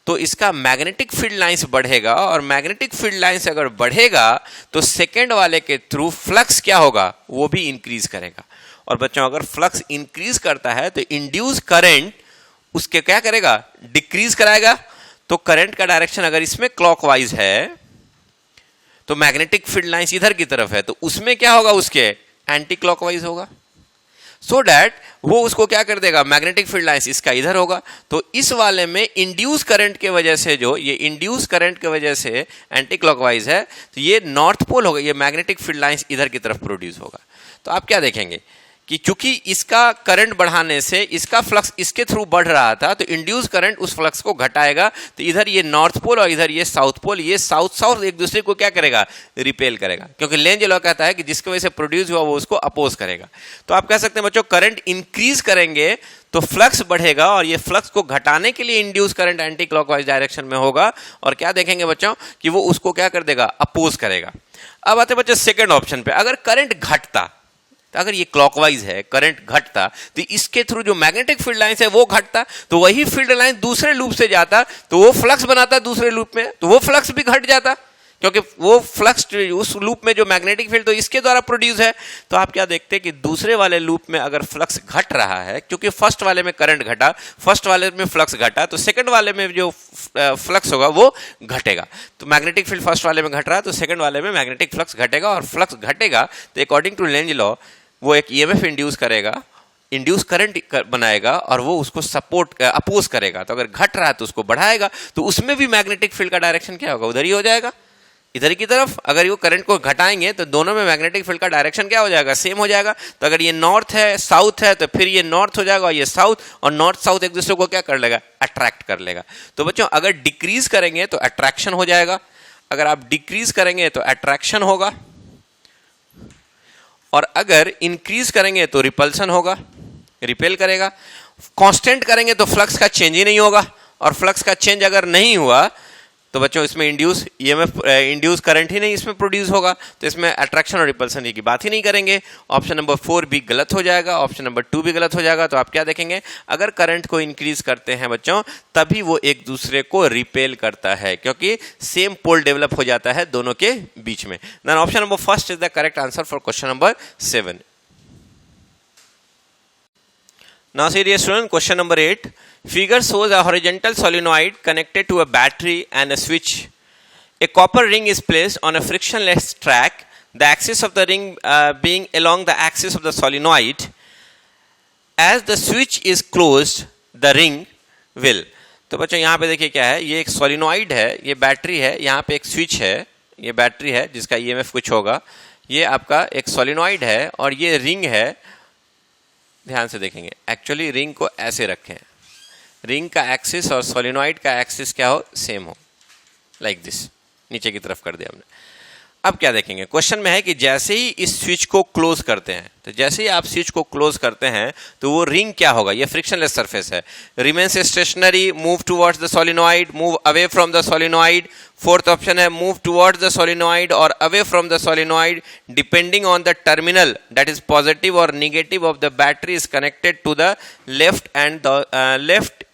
तो इसका मैग्नेटिक फील्ड लाइंस बढ़ेगा, और मैग्नेटिक फील्ड लाइंस अगर बढ़ेगा तो सेकेंड वाले के थ्रू फ्लक्स क्या होगा, वो भी इंक्रीज करेगा। और बच्चों अगर फ्लक्स इंक्रीज करता है तो इंड्यूस करंट उसके क्या करेगा, डिक्रीज कराएगा। तो करंट का डायरेक्शन अगर इसमें क्लॉकवाइज है तो मैग्नेटिक फील्ड लाइंस इधर की तरफ है, तो उसमें क्या होगा, उसके एंटी क्लॉकवाइज होगा। सो डैट वो उसको क्या कर देगा, मैग्नेटिक फील्ड लाइंस इसका इधर होगा। तो इस वाले में इंड्यूस करंट के वजह से, जो ये इंड्यूस करंट के वजह से एंटी क्लॉकवाइज है, तो ये नॉर्थ पोल होगा, ये मैग्नेटिक फील्ड लाइंस इधर की तरफ प्रोड्यूस होगा। तो आप क्या देखेंगे कि चूंकि इसका करंट बढ़ाने से इसका फ्लक्स इसके थ्रू बढ़ रहा था, तो इंड्यूस करंट उस फ्लक्स को घटाएगा। तो इधर ये नॉर्थ पोल और इधर ये साउथ पोल, ये साउथ साउथ एक दूसरे को क्या करेगा, रिपेल करेगा, क्योंकि लेंज लॉ कहता है कि जिसकी वजह से प्रोड्यूस हुआ वो उसको अपोज करेगा। तो आप कह सकते हैं बच्चों, करंट इंक्रीज करेंगे तो फ्लक्स बढ़ेगा, और ये फ्लक्स को घटाने के लिए induce current anti clockwise direction में होगा, और क्या देखेंगे बच्चों कि वो उसको क्या कर देगा, अपोज करेगा। अब आते बच्चों सेकंड ऑप्शन पे, अगर करंट घटता, तो अगर ये क्लॉकवाइज है, करंट घटता, तो इसके थ्रू जो मैग्नेटिक फील्ड लाइन है वो घटता, तो वही फील्ड लाइन दूसरे लूप से जाता, तो वो फ्लक्स बनाता दूसरे लूप में, तो वो फ्लक्स भी घट जाता, क्योंकि वो फ्लक्स उस लूप में जो मैग्नेटिक फील्ड तो इसके द्वारा प्रोड्यूस है। तो आप क्या देखते हैं कि दूसरे वाले लूप में अगर फ्लक्स घट रहा है, क्योंकि फर्स्ट वाले में करंट घटा, फर्स्ट वाले में फ्लक्स घटा, तो सेकंड वाले में जो फ्लक्स होगा वो घटेगा। तो मैग्नेटिक फील्ड फर्स्ट वाले में घट रहा है, तो सेकंड वाले में मैग्नेटिक फ्लक्स घटेगा, और फ्लक्स घटेगा तो अकॉर्डिंग टू लेंज लॉ वो एक ईएमएफ इंड्यूस करेगा, इंड्यूस करंट बनाएगा, और वो उसको सपोर्ट अपोज करेगा। तो अगर घट रहा है तो उसको बढ़ाएगा, तो उसमें भी मैग्नेटिक फील्ड का डायरेक्शन क्या होगा, उधर ही हो जाएगा, इधर की तरफ। अगर ये करंट को घटाएंगे तो दोनों में मैग्नेटिक फील्ड का डायरेक्शन क्या हो जाएगा, सेम हो जाएगा। तो अगर ये नॉर्थ है साउथ है, तो फिर ये नॉर्थ हो जाएगा और ये साउथ, और नॉर्थ साउथ एक दूसरे को क्या कर लेगा, अट्रैक्ट कर लेगा। तो बच्चों अगर डिक्रीज करेंगे तो अट्रैक्शन हो जाएगा, अगर आप डिक्रीज करेंगे तो अट्रैक्शन होगा, और अगर इंक्रीज करेंगे तो रिपल्सन होगा, रिपेल करेगा। कांस्टेंट करेंगे तो फ्लक्स का चेंज ही नहीं होगा, और फ्लक्स का चेंज अगर नहीं हुआ तो बच्चों इसमें इंड्यूस ईएमएफ इंड्यूस करंट ही नहीं इसमें प्रोड्यूस होगा, तो इसमें अट्रैक्शन और रिपल्सन की बात ही नहीं करेंगे। ऑप्शन नंबर 4 भी गलत हो जाएगा, ऑप्शन नंबर 2 भी गलत हो जाएगा। तो आप क्या देखेंगे, अगर करंट को इंक्रीज करते हैं बच्चों, तभी वो एक दूसरे को रिपेल करता है, क्योंकि सेम पोल डेवलप हो जाता है दोनों के बीच में। Then option number first is the correct answer for question number 7। Now see dear student, question number 8. Figure shows a horizontal solenoid connected to a battery and a switch. A copper ring is placed on a frictionless track, the axis of the ring being along the axis of the solenoid. As the switch is closed, the ring will. तो बच्चों यहाँ पे देखिए क्या है, ये एक सोलिनॉइड है, ये बैटरी है, यहाँ पे एक स्विच है, ये बैटरी है जिसका ईएमएफ कुछ होगा, ये आपका एक सोलिनॉइड है, और ये रिंग है। ध्यान से देखेंगे, एक्चुअली रिंग को ऐसे रखें, रिंग का एक्सिस और सोलिनॉइड का एक्सिस क्या हो, सेम हो, लाइक दिस, नीचे की तरफ कर दिया हमने। अब क्या देखेंगे, क्वेश्चन में है कि जैसे ही इस स्विच को क्लोज करते हैं, तो जैसे ही आप स्विच को क्लोज करते हैं तो वो रिंग क्या होगा, ये फ्रिक्शनलेस सरफेस है, remains stationary, move towards the solenoid, move away from the solenoid. Fourth option है मूव टुवर्ड्स द सोलिनॉइड और away from the solenoid depending on the terminal that is positive और negative of the battery is connected to the left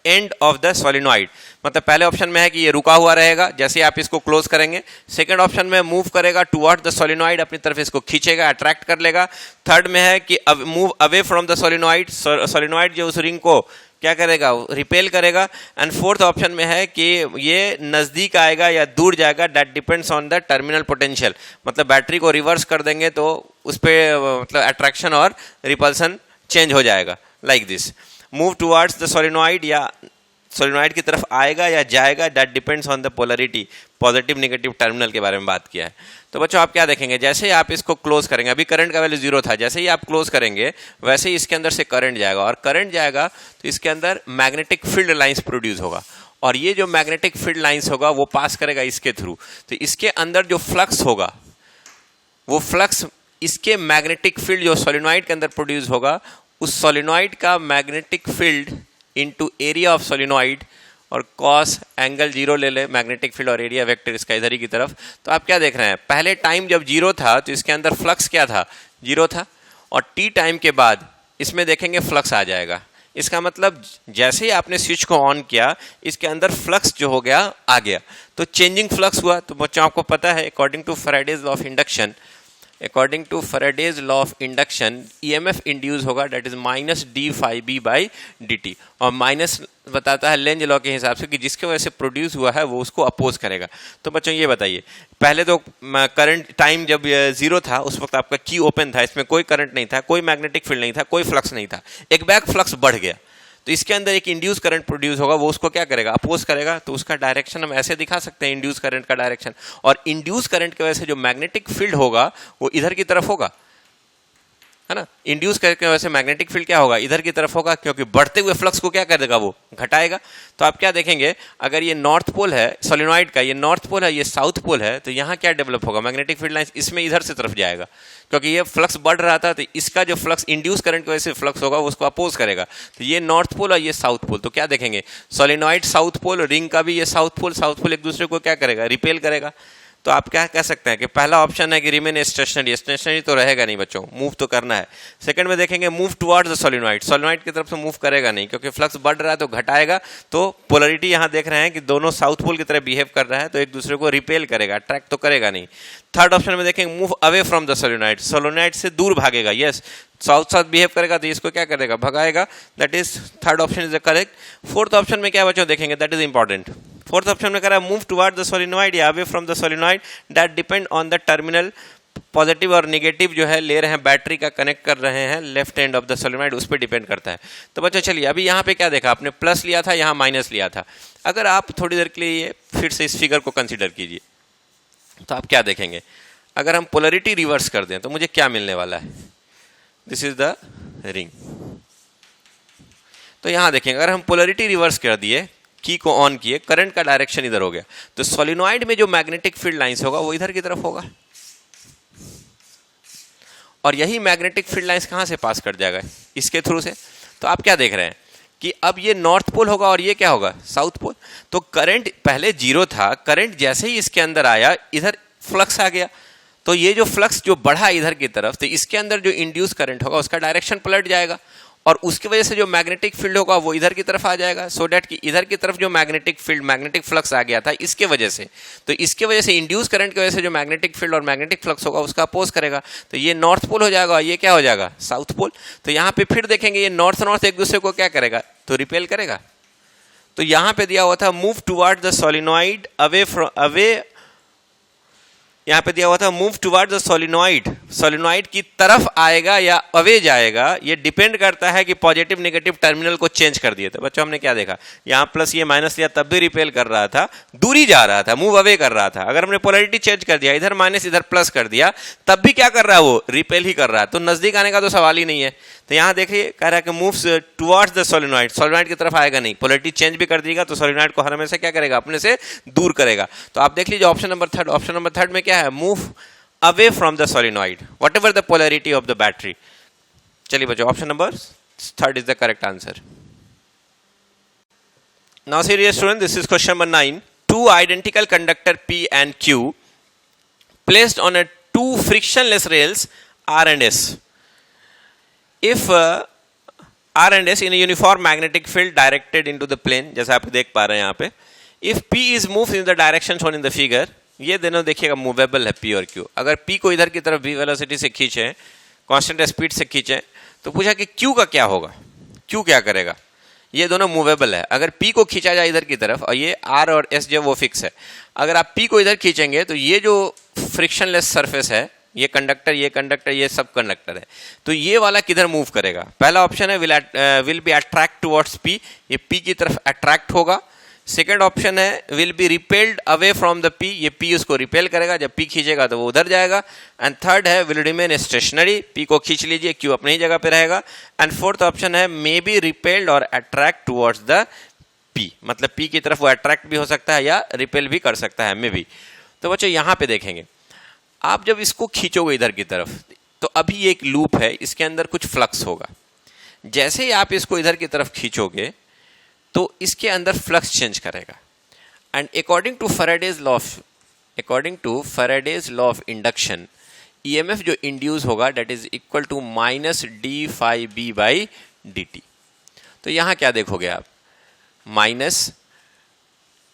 end of the solenoid. मतलब पहले ऑप्शन में है कि ये रुका हुआ रहेगा जैसे आप इसको क्लोज करेंगे, सेकंड ऑप्शन में मूव करेगा टुवर्ड द सोलिनॉइड, अपनी तरफ इसको खींचेगा, अट्रैक्ट कर लेगा। थर्ड में है कि move away from the solenoid, solenoid जो उस रिंग को क्या करेगा, रिपेल करेगा। एंड फोर्थ ऑप्शन में है कि ये नजदीक आएगा या दूर जाएगा, that depends on the terminal potential, मतलब बैटरी को रिवर्स कर देंगे तो उस पर मतलब अट्रैक्शन और रिपल्सन चेंज हो जाएगा, like this. Move towards the solenoid या सोलिनॉइड की तरफ आएगा या जाएगा, that depends on the polarity, positive negative terminal के बारे में बात किया है। तो बच्चों आप क्या देखेंगे, जैसे ही आप इसको क्लोज करेंगे, अभी करंट का वैल्यू 0 था, जैसे ही आप क्लोज करेंगे वैसे ही इसके अंदर से करंट जाएगा, और करंट जाएगा तो इसके अंदर मैग्नेटिक फील्ड लाइंस प्रोड्यूस होगा, और ये जो मैग्नेटिक फील्ड लाइंस होगा वो पास करेगा इसके थ्रू। तो इसके अंदर जो फ्लक्स होगा वो फ्लक्स इसके मैग्नेटिक फील्ड जो सोलिनॉइड के अंदर प्रोड्यूस होगा, उस सोलिनॉइड का magnetic field into area of solenoid, और कॉस एंगल 0 ले ले, मैग्नेटिक फील्ड और एरिया वेक्टर इसका इधर ही की तरफ। तो आप क्या देख रहे हैं, पहले टाइम जब 0 था तो इसके अंदर फ्लक्स क्या था, 0 था, और टी टाइम के बाद इसमें देखेंगे फ्लक्स आ जाएगा। इसका मतलब जैसे ही आपने स्विच को ऑन किया इसके अंदर फ्लक्स जो हो गया आ गया, तो चेंजिंग फ्लक्स हुआ। तो बच्चों आपको पता है according to Faraday's law of induction, according to Faraday's law of induction EMF induce होगा that is minus D phi B by D t, और माइनस बताता है लेंज लॉ के हिसाब से कि जिसके वजह से प्रोड्यूस हुआ है वो उसको अपोज करेगा। तो बच्चों ये बताइए, पहले तो करंट टाइम जब 0 था उस वक्त आपका की ओपन था, इसमें कोई करंट नहीं था, कोई मैग्नेटिक फील्ड नहीं था, कोई फ्लक्स नहीं था, एक बैक फ्लक्स बढ़ गया, तो इसके अंदर एक इंड्यूस करंट प्रोड्यूस होगा, वो उसको क्या करेगा, अपोज करेगा। तो उसका डायरेक्शन हम ऐसे दिखा सकते हैं, इंड्यूस करंट का डायरेक्शन, और इंड्यूस करंट की वजह से जो मैग्नेटिक फील्ड होगा वो इधर की तरफ होगा, है ना। इंड्यूस करके वैसे मैग्नेटिक फील्ड क्या होगा, इधर की तरफ होगा, क्योंकि बढ़ते हुए फ्लक्स को क्या कर देगा, वो घटाएगा। तो आप क्या देखेंगे, अगर ये नॉर्थ पोल है सोलिनॉइड का, ये नॉर्थ पोल है, ये साउथ पोल है, तो यहाँ क्या डेवलप होगा, मैग्नेटिक फील्ड लाइंस इसमें इधर से तरफ जाएगा, क्योंकि ये फ्लक्स बढ़ रहा था, तो इसका जो फ्लक्स इंड्यूस करंट की वजह से फ्लक्स होगा उसको अपोज करेगा। तो ये नॉर्थ पोल और ये साउथ पोल, तो क्या देखेंगे, सोलिनॉइड साउथ पोल, रिंग का भी ये साउथ पोल एक दूसरे को क्या करेगा, रिपेल करेगा। तो आप क्या कह सकते हैं कि पहला ऑप्शन है कि रिमेन स्टेशनरी, स्टेशनरी तो रहेगा नहीं बच्चों, मूव तो करना है। सेकंड में देखेंगे move towards the solenoid, solenoid की तरफ से मूव करेगा नहीं, क्योंकि फ्लक्स बढ़ रहा है तो घटाएगा। तो पोलरिटी यहां देख रहे हैं कि दोनों साउथ पोल की तरह बिहेव कर रहा है, तो एक दूसरे को रिपेल करेगा, अट्रैक्ट तो करेगा नहीं। थर्ड ऑप्शन में देखेंगे move away from the solenoid, solenoid से दूर भागेगा, यस साउथ साउथ बिहेव करेगा तो इसको क्या करेगा, भगाएगा। That is third option is the correct. Fourth option में क्या बच्चों देखेंगे, that is important. Fourth option में कह रहा है मूव टुवर्ड द सोलिनॉइड या away from the solenoid that depend on the terminal, positive और नेगेटिव जो है ले रहे हैं, बैटरी का कनेक्ट कर रहे हैं left end of the solenoid, उस पर डिपेंड करता है। तो बच्चों चलिए अभी यहाँ पे क्या देखा आपने, प्लस लिया था, यहाँ माइनस लिया था। अगर आप थोड़ी देर के लिए फिर से इस फिगर को कंसिडर कीजिए, तो आप क्या देखेंगे, अगर हम पोलरिटी रिवर्स कर दें तो मुझे क्या मिलने वाला है, दिस इज द रिंग। तो यहां देखेंगे अगर हम पोलरिटी रिवर्स कर दिए, की को ऑन किए, करंट का डायरेक्शन इधर हो गया, तो सोलिनॉइड में जो मैग्नेटिक फील्ड लाइंस होगा वो इधर की तरफ होगा, और यही मैग्नेटिक फील्ड लाइंस कहां से पास कर जाएगा, इसके थ्रू से। तो आप क्या देख रहे हैं कि अब ये नॉर्थ पोल होगा और ये क्या होगा, साउथ पोल। तो करंट पहले जीरो था, करंट जैसे ही इसके अंदर आया इधर फ्लक्स आ गया, तो ये जो फ्लक्स जो बढ़ा इधर की तरफ, तो इसके अंदर जो इंड्यूस करंट होगा उसका डायरेक्शन पलट जाएगा, और उसकी वजह से जो मैग्नेटिक फील्ड होगा वो इधर की तरफ आ जाएगा, सो डैट कि इधर की तरफ जो मैग्नेटिक फील्ड, मैग्नेटिक फ्लक्स आ गया था इसके वजह से, तो इसके वजह से इंड्यूस करंट की वजह से जो मैग्नेटिक फील्ड और मैग्नेटिक फ्लक्स होगा उसका अपोज करेगा। तो ये नॉर्थ पोल हो जाएगा, ये क्या हो जाएगा, साउथ पोल। तो यहाँ पे फिर देखेंगे ये नॉर्थ नॉर्थ एक दूसरे को क्या करेगा, तो रिपेल करेगा। तो यहाँ पे दिया हुआ था move toward the solenoid away, यहाँ पे दिया हुआ था move toward the solenoid, solenoid की तरफ आएगा या अवे जाएगा, ये डिपेंड करता है कि पॉजिटिव नेगेटिव टर्मिनल को चेंज कर दिए। तो बच्चों हमने क्या देखा, यहाँ प्लस ये माइनस लिया तब भी रिपेल कर रहा था, दूरी जा रहा था, मूव अवे कर रहा था। अगर हमने पोलरिटी चेंज कर दिया, इधर माइनस इधर प्लस कर दिया, तब भी क्या कर रहा है, वो रिपेल ही कर रहा है। तो नजदीक आने का तो सवाल ही नहीं है। तो यहाँ देखिए कह रहा है कि moves towards the solenoid, solenoid की तरफ आएगा नहीं, पोलरिटी चेंज भी कर देगा तो सोलिनॉइड को हर हमेशा क्या करेगा, अपने से दूर करेगा। तो आप देख लीजिए option number third, option number third में क्या है, move away from the solenoid whatever the polarity of the battery. चलिए बच्चों option number third is the correct answer. Now see dear student, this is question number 9। Two identical conductor P and Q placed on a two frictionless rails R and S. If R and S in a uniform magnetic field directed into the plane, जैसा आप देख पा रहे हैं यहाँ पे, if P is moved in the direction shown in the figure, ये दोनों देखिएगा मूवेबल है P और Q। अगर P को इधर की तरफ V वेलोसिटी से खींचे, कांस्टेंट स्पीड से खींचे, तो पूछा कि Q का क्या होगा, Q क्या करेगा। ये दोनों मूवेबल है, अगर P को खींचा जाए इधर की तरफ, और ये R और S जो वो फिक्स है, अगर आप P को इधर खींचेंगे तो ये जो फ्रिक्शनलेस सरफेस है, ये कंडक्टर, ये कंडक्टर, ये सब कंडक्टर है, तो ये वाला किधर मूव करेगा। पहला ऑप्शन है will be attract towards P, ये P की तरफ अट्रैक्ट होगा। सेकेंड ऑप्शन है will be repelled away from the P, ये P उसको रिपेल करेगा, जब P खींचेगा तो वो उधर जाएगा। एंड थर्ड है विल रिमेन स्टेशनरी, P को खींच लीजिए, Q अपनी ही जगह पे रहेगा। एंड फोर्थ ऑप्शन है मे बी रिपेल्ड और अट्रैक्ट टुवर्ड्स द P, मतलब P की तरफ वो अट्रैक्ट भी हो सकता है या रिपेल भी कर सकता है, मे बी। तो बच्चों यहाँ पे देखेंगे, आप जब इसको खींचोगे इधर की तरफ, तो अभी ये एक लूप है, इसके अंदर कुछ फ्लक्स होगा। जैसे ही आप इसको इधर की तरफ खींचोगे तो इसके अंदर फ्लक्स चेंज करेगा। And according to Faraday's law of induction, EMF जो इंड्यूस होगा that is equal to minus D phi B by D T. तो यहां क्या देखोगे आप, minus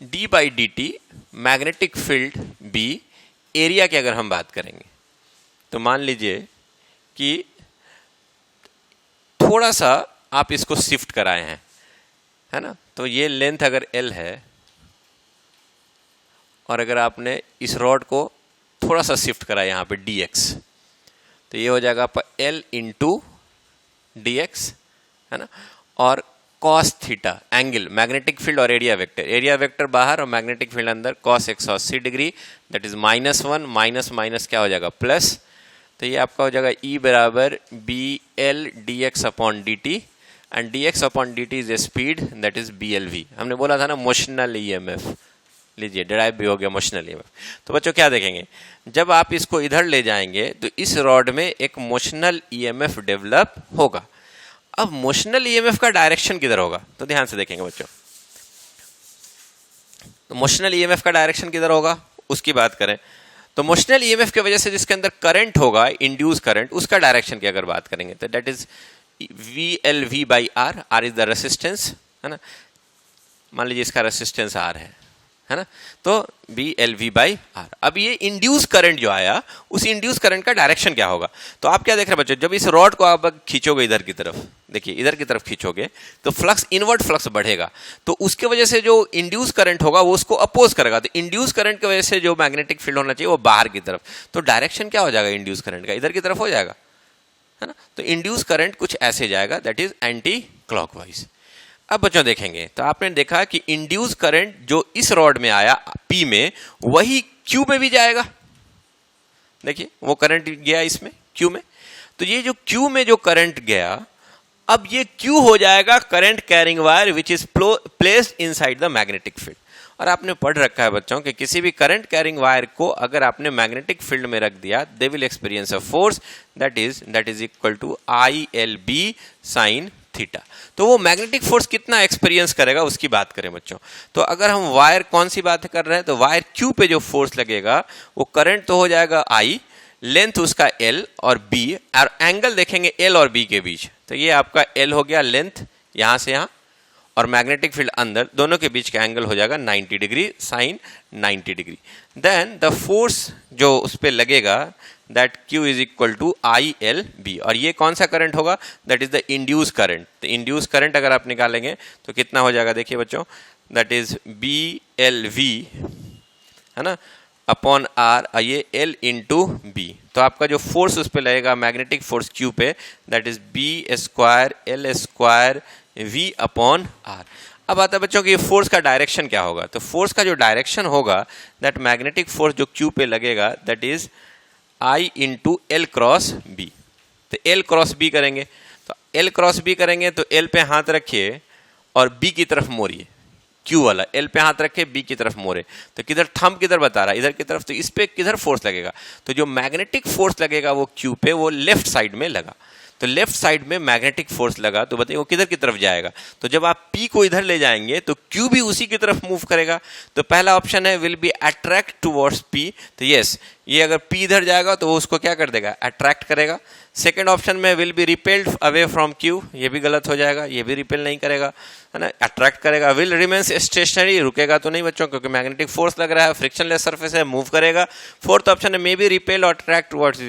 d by D t, magnetic field B, area की अगर हम बात करेंगे तो मान लीजिए कि थोड़ा सा आप इसको शिफ्ट कराए हैं, है ना, तो ये लेंथ अगर L है, और अगर आपने इस रॉड को थोड़ा सा शिफ्ट करा यहाँ पे dx, तो ये हो जाएगा आपका L इंटू dx, है ना, और cos theta angle, magnetic field और एरिया वेक्टर बाहर और मैग्नेटिक फील्ड अंदर, cos 180 degree, that is -1 minus minus क्या हो जाएगा प्लस, तो ये आपका हो जाएगा E बराबर BL dx upon dt and dx upon dt is a speed that is BLV। हमने बोला था ना मोशनल EMF, लीजिए डिराइव भी हो गया मोशनल EMF। तो बच्चों क्या देखेंगे, जब आप इसको इधर ले जाएंगे तो इस रॉड में एक मोशनल EMF डेवलप होगा। अब मोशनल EMF का डायरेक्शन किधर होगा, तो ध्यान से देखेंगे बच्चों। तो मोशनल EMF का डायरेक्शन किधर होगा उसकी बात करें तो मोशनल EMF की वजह से जिसके अंदर करंट होगा, इंड्यूस करंट, उसका डायरेक्शन की अगर बात करेंगे तो that is VLV by R। R is the resistance, है ना, मान लीजिए इसका रेसिस्टेंस R है ना, तो BLV बाई R। अब ये इंड्यूस करंट जो आया, उस इंड्यूस करंट का डायरेक्शन क्या होगा। तो आप क्या देख रहे हैं बच्चों, जब इस रॉड को आप खींचोगे इधर की तरफ, देखिए इधर की तरफ खींचोगे तो फ्लक्स, इनवर्ट फ्लक्स बढ़ेगा, तो उसके वजह से जो इंड्यूस करंट होगा वो उसको अपोज करेगा। तो इंड्यूस करंट की वजह से जो मैग्नेटिक फील्ड होना चाहिए वो बाहर की तरफ, तो डायरेक्शन क्या हो जाएगा इंड्यूस करंट का, इधर की तरफ हो जाएगा, है ना। तो इंड्यूस करंट कुछ ऐसे जाएगा, दैट इज एंटी क्लॉकवाइज। अब बच्चों देखेंगे तो आपने देखा कि इंड्यूस करंट जो इस रॉड में आया P में, वही Q में भी जाएगा। देखिए वो करंट गया इसमें Q में, तो ये जो Q में जो करंट गया, अब ये Q हो जाएगा current carrying wire which is placed inside the magnetic field. और आपने पढ़ रखा है बच्चों कि किसी भी करंट कैरिंग वायर को अगर आपने मैग्नेटिक फील्ड में रख दिया, they will experience a force that is equal to ILB sine theta. तो वो मैग्नेटिक फोर्स कितना एक्सपीरियंस करेगा उसकी बात करें बच्चों, तो अगर हम वायर कौन सी बात कर रहे हैं, तो वायर Q पे जो फोर्स लगेगा वो करंट तो हो जाएगा I, लेंथ उसका L और B, और एंगल देखेंगे L और B के बीच, तो ये आपका L हो गया लेंथ यहां से यहां, और मैग्नेटिक फील्ड अंदर, दोनों के बीच का एंगल हो जाएगा 90 degree, sine 90 degree. Then the force जो उस पर लगेगा that Q is equal to ILB, और ये कौन सा करंट होगा, that is the induce current. तो इंड्यूस करंट अगर आप निकालेंगे तो कितना हो जाएगा, देखिए बच्चों, दैट इज BLV, है ना, अपॉन R, ये L इंटू B। तो आपका जो फोर्स उस पर लगेगा मैग्नेटिक फोर्स Q पे, that is B square L square V upon R। अब आता है बच्चों कि फोर्स का डायरेक्शन क्या होगा, तो फोर्स का जो डायरेक्शन होगा, दैट मैग्नेटिक फोर्स जो Q पे लगेगा, that is I into L cross B। तो L क्रॉस B करेंगे, तो L क्रॉस B करेंगे तो L पे हाथ रखिए और B की तरफ मोड़िए, Q वाला L पे हाथ रखे, B की तरफ मोड़े, तो किधर थंब किधर बता रहा है, इधर की तरफ, तो इस पे किधर फोर्स लगेगा, तो जो मैग्नेटिक फोर्स लगेगा वो Q पे, वो लेफ्ट साइड में लगा। तो लेफ्ट साइड में मैग्नेटिक फोर्स लगा, तो बताइए वो किधर की तरफ जाएगा, तो जब आप P को इधर ले जाएंगे तो Q भी उसी की तरफ मूव करेगा। तो पहला ऑप्शन है will be attract towards P, तो यस, ये अगर P इधर जाएगा तो वो उसको क्या कर देगा, अट्रैक्ट करेगा। सेकेंड ऑप्शन में will be repelled away from Q, ये भी गलत हो जाएगा, ये भी रिपेल नहीं करेगा, है ना, अट्रैक्ट करेगा। विल रिमेन्स स्टेशनरी, रुकेगा तो नहीं बच्चों, क्योंकि मैग्नेटिक फोर्स लग रहा है, फ्रिक्शनलेस सरफेस है, मूव करेगा। फोर्थ ऑप्शन है मे बी रिपेल और अट्रैक्ट टुवर्ड्स,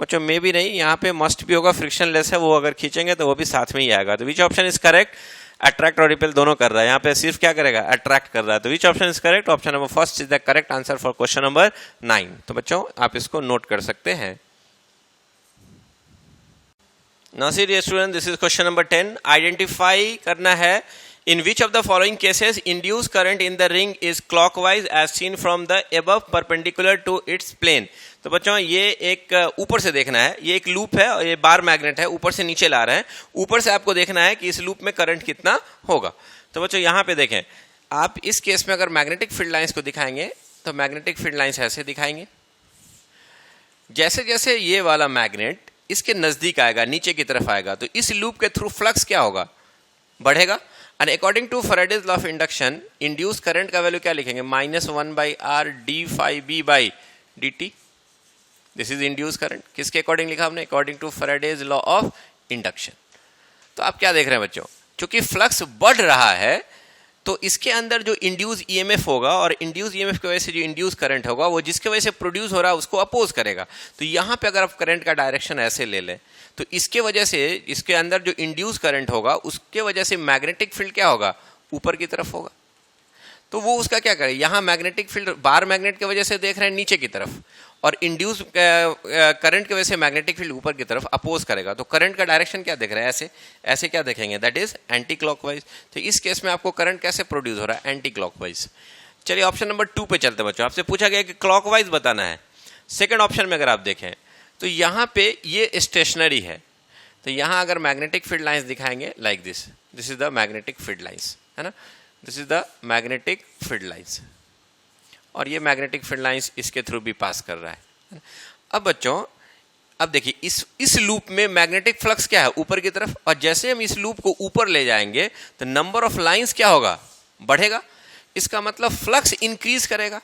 बच्चों मे बी नहीं, यहाँ पे मस्ट भी होगा, फ्रिक्शनलेस है, वो अगर खींचेंगे तो वो भी साथ में ही आएगा। तो which option is correct, attract और रिपेल दोनों कर रहा है, यहाँ पे सिर्फ क्या करेगा, अट्रैक्ट कर रहा है। तो which option is correct, option number first is the correct answer for question number 9। तो बच्चों आप इसको नोट कर सकते हैं। Now see dear student, this is question number 10. Identify करना है in which of the following cases induced current in the ring is clockwise as seen from the above perpendicular to its plane. तो बच्चों ये एक ऊपर से देखना है, ये एक लूप है और ये बार मैग्नेट है, ऊपर से नीचे ला रहे हैं, ऊपर से आपको देखना है कि इस लूप में करंट कितना होगा। तो बच्चों यहाँ पे देखें, आप इस केस में अगर मैग्नेटिक फील्ड लाइंस को दिखाएंगे तो मैग्नेटिक फील्ड लाइंस ऐसे दिखाएंगे, जैसे जैसे ये वाला मैग्नेट इसके नजदीक आएगा, नीचे की तरफ आएगा, तो इस लूप के थ्रू फ्लक्स क्या होगा, बढ़ेगा। And according to Faraday's law of induction, induce current का वैल्यू क्या लिखेंगे, -1/R d∅b/dt। This is induce current, किसके अकॉर्डिंग लिखा हमने, according to Faraday's law of induction. तो आप क्या देख रहे हैं बच्चों, चूंकि फ्लक्स बढ़ रहा है तो इसके अंदर जो इंड्यूस ईएमएफ होगा, और इंड्यूस ईएमएफ की वजह से जो इंड्यूस करंट होगा वो जिसके वजह से प्रोड्यूस हो रहा है उसको अपोज करेगा। तो यहाँ पे अगर आप करंट का डायरेक्शन ऐसे ले लें तो इसके वजह से इसके अंदर जो इंड्यूस करंट होगा उसके वजह से मैग्नेटिक फील्ड क्या होगा, ऊपर की तरफ होगा। तो वो उसका क्या करे, यहाँ मैग्नेटिक फील्ड बार मैग्नेट की वजह से देख रहे हैं नीचे की तरफ, और इंड्यूस करंट की वजह से मैग्नेटिक फील्ड ऊपर की तरफ अपोज करेगा। तो करंट का डायरेक्शन क्या देख रहे हैं, ऐसे ऐसे क्या देखेंगे, दैट इज एंटी क्लॉकवाइज। तो इस केस में आपको करंट कैसे प्रोड्यूस हो रहा है, एंटी क्लॉकवाइज। चलिए ऑप्शन नंबर 2 पे चलते हैं बच्चों, आपसे पूछा गया कि क्लॉकवाइज बताना है। सेकंड ऑप्शन में अगर आप देखें तो यहाँ पे ये स्टेशनरी है, तो यहाँ अगर मैग्नेटिक फील्ड लाइंस दिखाएंगे like this is the magnetic field lines, है ना, this is the magnetic field lines, और ये मैग्नेटिक फील्ड लाइंस इसके थ्रू भी पास कर रहा है। अब बच्चों अब देखिए इस लूप में मैग्नेटिक फ्लक्स क्या है, ऊपर की तरफ, और जैसे हम इस लूप को ऊपर ले जाएंगे तो नंबर ऑफ लाइंस क्या होगा, बढ़ेगा। इसका मतलब फ्लक्स इंक्रीज करेगा,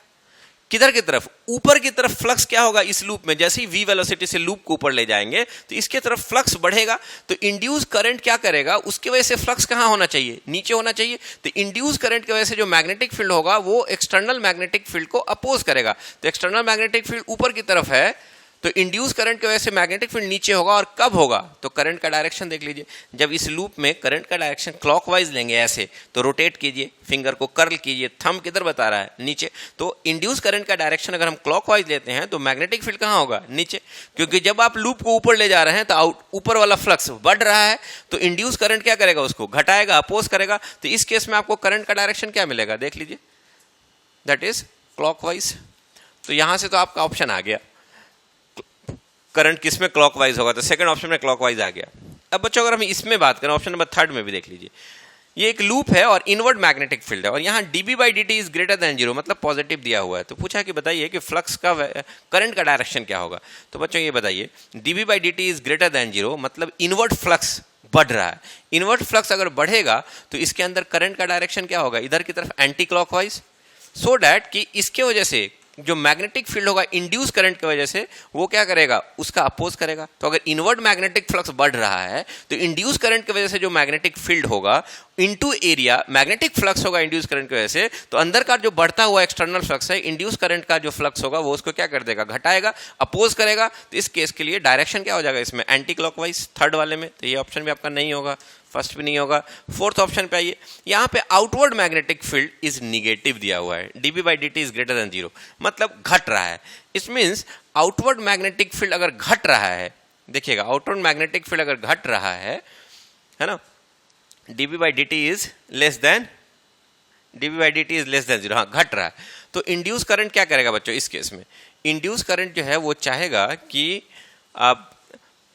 किधर की तरफ, ऊपर की तरफ फ्लक्स क्या होगा इस लूप में, जैसे ही v वेलोसिटी से लूप को ऊपर ले जाएंगे तो इसके तरफ फ्लक्स बढ़ेगा, तो इंड्यूस करंट क्या करेगा, उसकी वजह से फ्लक्स कहां होना चाहिए, नीचे होना चाहिए। तो इंड्यूस करंट की वजह से जो मैग्नेटिक फील्ड होगा वो एक्सटर्नल मैग्नेटिक फील्ड को अपोज करेगा। तो एक्सटर्नल मैग्नेटिक फील्ड ऊपर की तरफ है, तो इंड्यूस करंट की वजह से मैग्नेटिक फील्ड नीचे होगा, और कब होगा, तो करंट का डायरेक्शन देख लीजिए, जब इस लूप में करंट का डायरेक्शन क्लॉकवाइज लेंगे ऐसे, तो रोटेट कीजिए, फिंगर को कर्ल कीजिए, थंब किधर बता रहा है, नीचे। तो इंड्यूस करंट का डायरेक्शन अगर हम क्लॉकवाइज लेते हैं तो मैग्नेटिक फील्ड कहाँ होगा, नीचे, क्योंकि जब आप लूप को ऊपर ले जा रहे हैं तो ऊपर वाला फ्लक्स बढ़ रहा है, तो इंड्यूस करंट क्या करेगा, उसको घटाएगा, अपोज करेगा। तो इस केस में आपको करंट का डायरेक्शन क्या मिलेगा, देख लीजिए, दैट इज क्लॉकवाइज। तो यहां से तो आपका ऑप्शन आ गया, करंट किस में क्लॉकवाइज होगा, तो सेकंड ऑप्शन में क्लॉकवाइज आ गया। अब बच्चों अगर हम इसमें बात करें, ऑप्शन नंबर थर्ड में भी देख लीजिए, ये एक लूप है और इनवर्ड मैग्नेटिक फील्ड है, और यहाँ dB/dt इज ग्रेटर देन 0, मतलब पॉजिटिव दिया हुआ है। तो पूछा कि बताइए कि फ्लक्स का करंट का डायरेक्शन क्या होगा। तो बच्चों ये बताइए, dB/dt इज ग्रेटर देन 0 मतलब इनवर्ड फ्लक्स बढ़ रहा है। इनवर्ड फ्लक्स अगर बढ़ेगा तो इसके अंदर करंट का डायरेक्शन क्या होगा, इधर की तरफ एंटी क्लॉकवाइज, सो डैट कि इसके वजह से जो मैग्नेटिक फील्ड होगा इंड्यूस करंट की वजह से वो क्या करेगा, उसका अपोज करेगा। तो अगर इनवर्ड मैग्नेटिक फ्लक्स बढ़ रहा है तो इंड्यूस करंट की वजह से जो मैग्नेटिक फील्ड होगा इनटू एरिया, मैग्नेटिक फ्लक्स होगा इंड्यूस करंट की वजह से, तो अंदर का जो बढ़ता हुआ एक्सटर्नल फ्लक्स है, इंड्यूस करंट का जो फ्लक्स होगा वो उसको क्या कर देगा, घटाएगा, अपोज करेगा। तो इस केस के लिए डायरेक्शन क्या हो जाएगा इसमें, एंटी क्लॉकवाइज, थर्ड वाले में। तो ये ऑप्शन भी आपका नहीं होगा, फर्स्ट भी नहीं होगा। फोर्थ ऑप्शन पे आइए, यहाँ पे outward magnetic field is negative दिया हुआ है, dB/dt इज ग्रेटर देन 0 मतलब घट रहा है। It means outward magnetic field अगर घट रहा है, देखिएगा आउटवर्ड मैग्नेटिक फील्ड अगर घट रहा है ना, dB/dt is less than is less than 0, हाँ घट रहा है। तो इंड्यूस करंट क्या करेगा बच्चों इस केस में, इंड्यूस करंट जो है वो चाहेगा कि आप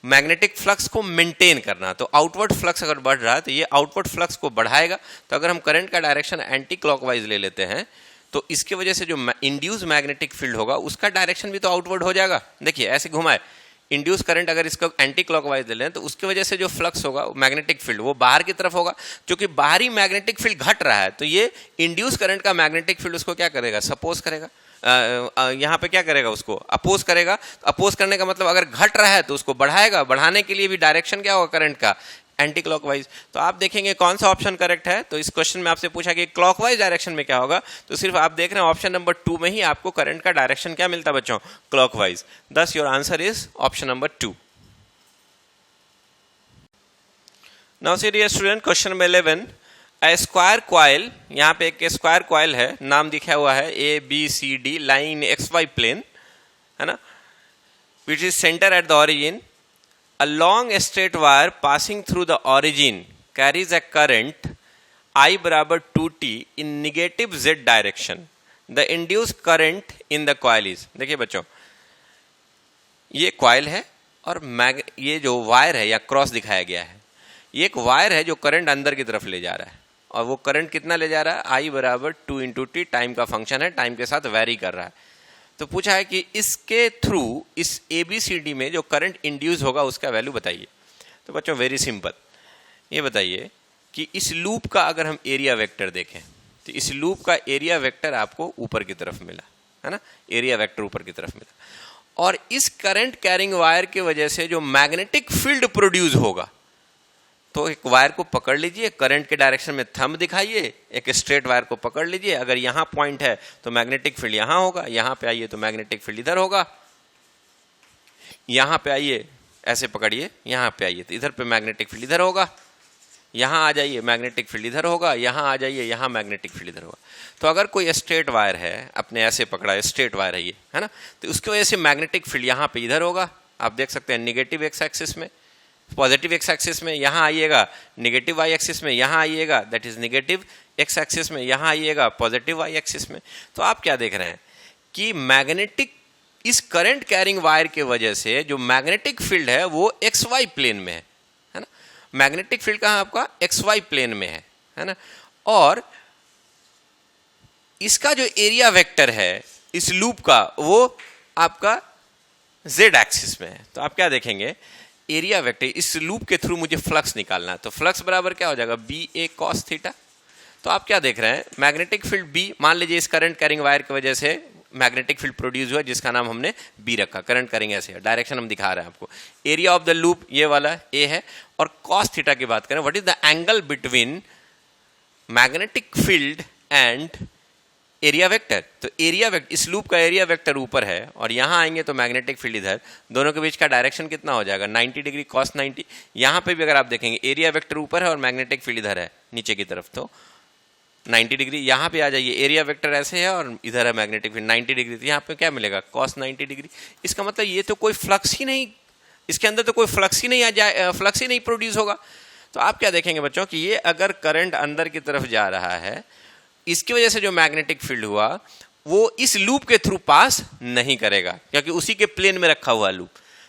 मैग्नेटिक फ्लक्स को मेंटेन करना, तो आउटवर्ड फ्लक्स अगर बढ़ रहा है तो ये आउटवर्ड फ्लक्स को बढ़ाएगा। तो अगर हम करंट का डायरेक्शन एंटी क्लॉकवाइज ले लेते हैं तो इसकी वजह से जो इंड्यूस मैग्नेटिक फील्ड होगा उसका डायरेक्शन भी तो आउटवर्ड हो जाएगा। देखिए ऐसे घुमाए, इंड्यूस करंट अगर इसको एंटी क्लॉकवाइज ले लें तो उसकी वजह से जो फ्लक्स होगा मैग्नेटिक फील्ड वो बाहर की तरफ होगा, क्योंकि बाहरी मैग्नेटिक फील्ड घट रहा है तो ये इंड्यूस करंट का मैग्नेटिक फील्ड उसको क्या करेगा, सपोज करेगा, यहाँ पे क्या करेगा, उसको अपोज करेगा। अपोज करने का मतलब अगर घट रहा है तो उसको बढ़ाएगा, बढ़ाने के लिए भी डायरेक्शन क्या होगा करंट का, एंटी क्लॉकवाइज। तो आप देखेंगे कौन सा ऑप्शन करेक्ट है। तो इस क्वेश्चन में आपसे पूछा कि क्लॉकवाइज डायरेक्शन में क्या होगा, तो सिर्फ आप देख रहे हैं ऑप्शन नंबर 2 में ही आपको करंट का डायरेक्शन क्या मिलता है बच्चों, clockwise. Thus your answer is option number 2। Now see dear student, question number 11, square coil, यहाँ पे एक स्क्वायर क्वाइल है, नाम दिखा हुआ है ABCD लाइन XY प्लेन, है ना, which is centre at the origin, a long straight wire passing through the origin carries a current I बराबर 2T in negative Z direction, the induce current in the coil is. देखिए बच्चों ये क्वाइल है और ये जो वायर है या क्रॉस दिखाया गया है, ये एक वायर है जो करंट अंदर की तरफ ले जा रहा है, और वो करंट कितना ले जा रहा है, I बराबर 2 × T, टाइम का फंक्शन है, टाइम के साथ वेरी कर रहा है। तो पूछा है कि इसके थ्रू इस ABCD में जो करंट इंड्यूस होगा उसका वैल्यू बताइए। तो बच्चों वेरी सिंपल, ये बताइए कि इस लूप का अगर हम एरिया वेक्टर देखें तो इस लूप का एरिया वेक्टर आपको ऊपर की तरफ मिला, है ना, एरिया वेक्टर ऊपर की तरफ मिला, और इस करंट कैरिंग वायर की वजह से जो मैग्नेटिक फील्ड प्रोड्यूस होगा, तो एक वायर को पकड़ लीजिए, करंट के डायरेक्शन में थंब दिखाइए, एक स्ट्रेट वायर को पकड़ लीजिए, अगर यहाँ पॉइंट है तो मैग्नेटिक फील्ड यहाँ होगा, यहाँ पे आइए तो मैग्नेटिक फील्ड इधर होगा, यहाँ पे आइए ऐसे पकड़िए, यहाँ पे आइए तो इधर पे मैग्नेटिक फील्ड इधर होगा, यहाँ आ जाइए मैग्नेटिक फील्ड इधर होगा, यहाँ आ जाइए यहाँ मैग्नेटिक फील्ड इधर होगा। तो अगर कोई स्ट्रेट वायर है, अपने ऐसे पकड़ा है, स्ट्रेट वायर है ये, है ना, तो उसकी वजह से मैग्नेटिक फील्ड यहाँ पे इधर होगा, आप देख सकते हैं निगेटिव एक्स एक्सिस में, पॉजिटिव एक्स एक्सिस में यहाँ आइएगा, नेगेटिव वाई एक्सिस में यहाँ आइएगा, that is negative x axis में यहाँ आइएगा, पॉजिटिव वाई एक्सिस में। तो आप क्या देख रहे हैं कि मैग्नेटिक इस करंट कैरिंग वायर के वजह से जो मैग्नेटिक फील्ड है वो एक्स वाई प्लेन में है ना। मैग्नेटिक फील्ड कहाँ आपका एक्स वाई प्लेन में है ना। और इसका जो एरिया वेक्टर है इस लूप का वो आपका जेड एक्सिस में है। तो आप क्या देखेंगे, एरिया वेक्टर, इस लूप के थ्रू मुझे फ्लक्स निकालना है, तो फ्लक्स बराबर क्या हो जाएगा, बी ए कॉस थीटा। तो आप क्या देख रहे हैं, मैग्नेटिक फील्ड बी, मान लीजिए इस करंट कैरिंग वायर की वजह से मैग्नेटिक फील्ड प्रोड्यूस हुआ जिसका नाम हमने बी रखा, करंट कैरिंग ऐसे है, डायरेक्शन हम दिखा रहे हैं आपको। एरिया ऑफ द लूप ये वाला ए है, और कॉस थीटा की बात करें, what is the angle between magnetic field and area vector. तो एरिया वेक्टर, इस लूप का एरिया वेक्टर ऊपर है और यहां आएंगे तो मैग्नेटिक फील्ड इधर, दोनों के बीच का डायरेक्शन कितना हो जाएगा, 90 डिग्री कॉस 90। यहां पे भी अगर आप देखेंगे एरिया वेक्टर ऊपर है और मैग्नेटिक फील्ड इधर है नीचे की तरफ, तो 90 डिग्री। यहां पे आ जाइए, एरिया वेक्टर ऐसे है और इधर है मैग्नेटिक फील्ड 90 डिग्री, तो यहां पे क्या मिलेगा, कॉस 90 डिग्री। इसका मतलब ये तो कोई फ्लक्स ही नहीं, इसके अंदर तो कोई फ्लक्स ही नहीं आ जाए, फ्लक्स ही नहीं प्रोड्यूस होगा। तो आप क्या देखेंगे बच्चों कि ये अगर करंट अंदर की तरफ जा रहा है, इसकी वजह से जो मैग्नेटिक फील्ड हुआ वो इस लूप के थ्रू पास नहीं करेगा क्योंकि उसी के प्लेन में रखा हुआ लूप।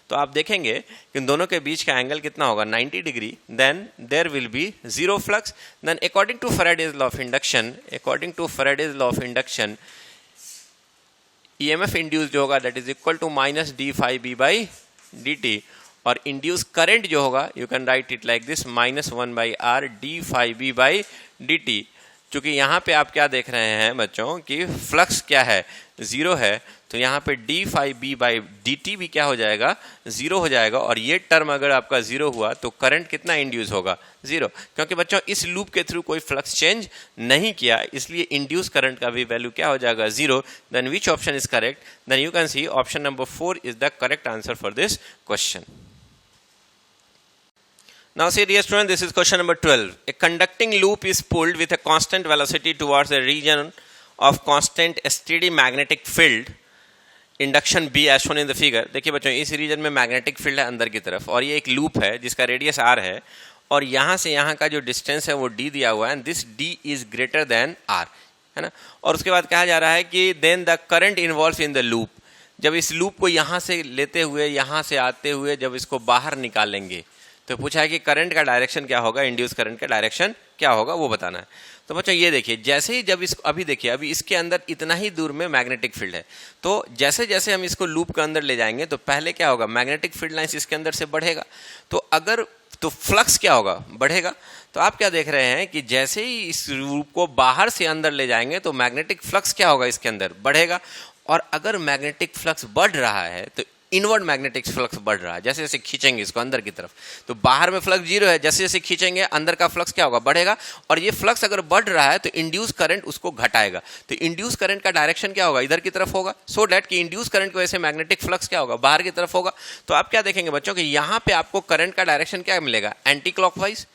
तो आप देखेंगे कि इन दोनों के बीच का एंगल कितना होगा, 90 degree, then there will be zero flux. Then according to Faraday's law of induction, according to Faraday's law of induction, EMF induce जो होगा that is equal to minus D phi B by D t, और इंड्यूस करंट जो होगा you can write it like this, minus 1 by R D phi B by D t. क्योंकि यहाँ पे आप क्या देख रहे हैं बच्चों कि फ्लक्स क्या है, जीरो है, तो यहाँ पे d phi B by D t भी क्या हो जाएगा, जीरो हो जाएगा। और ये टर्म अगर आपका जीरो हुआ तो करंट कितना इंड्यूस होगा, जीरो, क्योंकि बच्चों इस लूप के थ्रू कोई फ्लक्स चेंज नहीं किया, इसलिए इंड्यूस करंट का भी वैल्यू क्या हो जाएगा, zero. Then which option is correct, then you can see option number 4 is the correct answer for this question. Now see dear student, this is question number 12. A conducting loop is pulled with a constant velocity towards a region of constant steady magnetic field, induction B as shown in the figure. देखिए बच्चों इस रीजन में मैग्नेटिक फील्ड है अंदर की तरफ और ये एक लूप है जिसका रेडियस r है और यहाँ से यहाँ का जो डिस्टेंस है वो d दिया हुआ है, this d is greater than r, है ना। और उसके बाद कहा जा रहा है कि then the current involved in the loop, जब इस लूप को यहाँ से लेते हुए यहाँ से आते हुए जब इसको बाहर निकालेंगे तो पूछा है कि करंट का डायरेक्शन क्या होगा, इंड्यूस करंट का डायरेक्शन क्या होगा वो बताना है। तो बच्चों ये देखिए, जैसे ही जब इसको अभी देखिए, अभी इसके अंदर इतना ही दूर में मैग्नेटिक फील्ड है, तो जैसे जैसे हम इसको लूप के अंदर ले जाएंगे तो पहले क्या होगा, मैग्नेटिक फील्ड लाइंस इसके अंदर से बढ़ेगा, तो अगर तो फ्लक्स क्या होगा, बढ़ेगा। तो आप क्या देख रहे हैं कि जैसे ही इस लूप को बाहर से अंदर ले जाएंगे तो मैग्नेटिक फ्लक्स क्या होगा, इसके अंदर बढ़ेगा। और अगर मैग्नेटिक फ्लक्स बढ़ रहा है तो इनवर्ड मैग्नेटिक फ्लक्स बढ़ रहा है, जैसे जैसे खींचेंगे इसको अंदर की तरफ, तो बाहर में फ्लक्स जीरो है, जैसे जैसे खींचेंगे अंदर का फ्लक्स क्या होगा, बढ़ेगा। और ये फ्लक्स अगर बढ़ रहा है तो इंड्यूस करंट उसको घटाएगा, तो इंड्यूस करंट का डायरेक्शन क्या होगा, इधर की तरफ होगा, सो डैट कि इंड्यूस करंट की वजह से मैग्नेटिक फ्लक्स क्या होगा, बाहर की तरफ होगा। तो आप क्या देखेंगे बच्चों कि यहाँ पे आपको करंट का डायरेक्शन क्या मिलेगा, एंटी क्लॉकवाइज।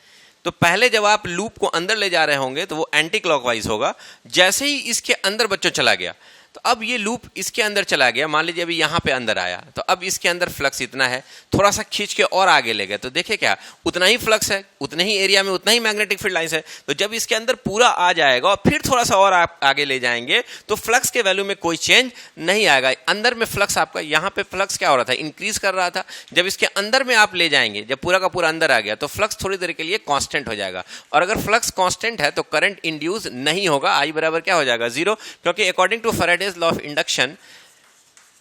तो पहले जब आप लूप को अंदर ले जा रहे होंगे तो वो एंटी क्लॉकवाइज होगा, जैसे ही इसके अंदर बच्चों चला गया तो अब ये लूप इसके अंदर चला गया, मान लीजिए अभी यहाँ पे अंदर आया तो अब इसके अंदर फ्लक्स इतना है, थोड़ा सा खींच के और आगे ले गए तो देखिए क्या, उतना ही फ्लक्स है, उतने ही एरिया में उतना ही मैग्नेटिक फील्ड लाइंस है। तो जब इसके अंदर पूरा आ जाएगा और फिर थोड़ा सा और आप आगे ले जाएंगे तो फ्लक्स के वैल्यू में कोई चेंज नहीं आएगा। अंदर में फ्लक्स आपका यहाँ पे फ्लक्स क्या हो रहा था, इंक्रीज कर रहा था, जब इसके अंदर में आप ले जाएंगे, जब पूरा का पूरा अंदर आ गया तो फ्लक्स थोड़ी देर के लिए कांस्टेंट हो जाएगा। और अगर फ्लक्स कांस्टेंट है तो करंट इंड्यूस नहीं होगा, आई बराबर क्या हो जाएगा, जीरो, क्योंकि according to Faraday's law of induction,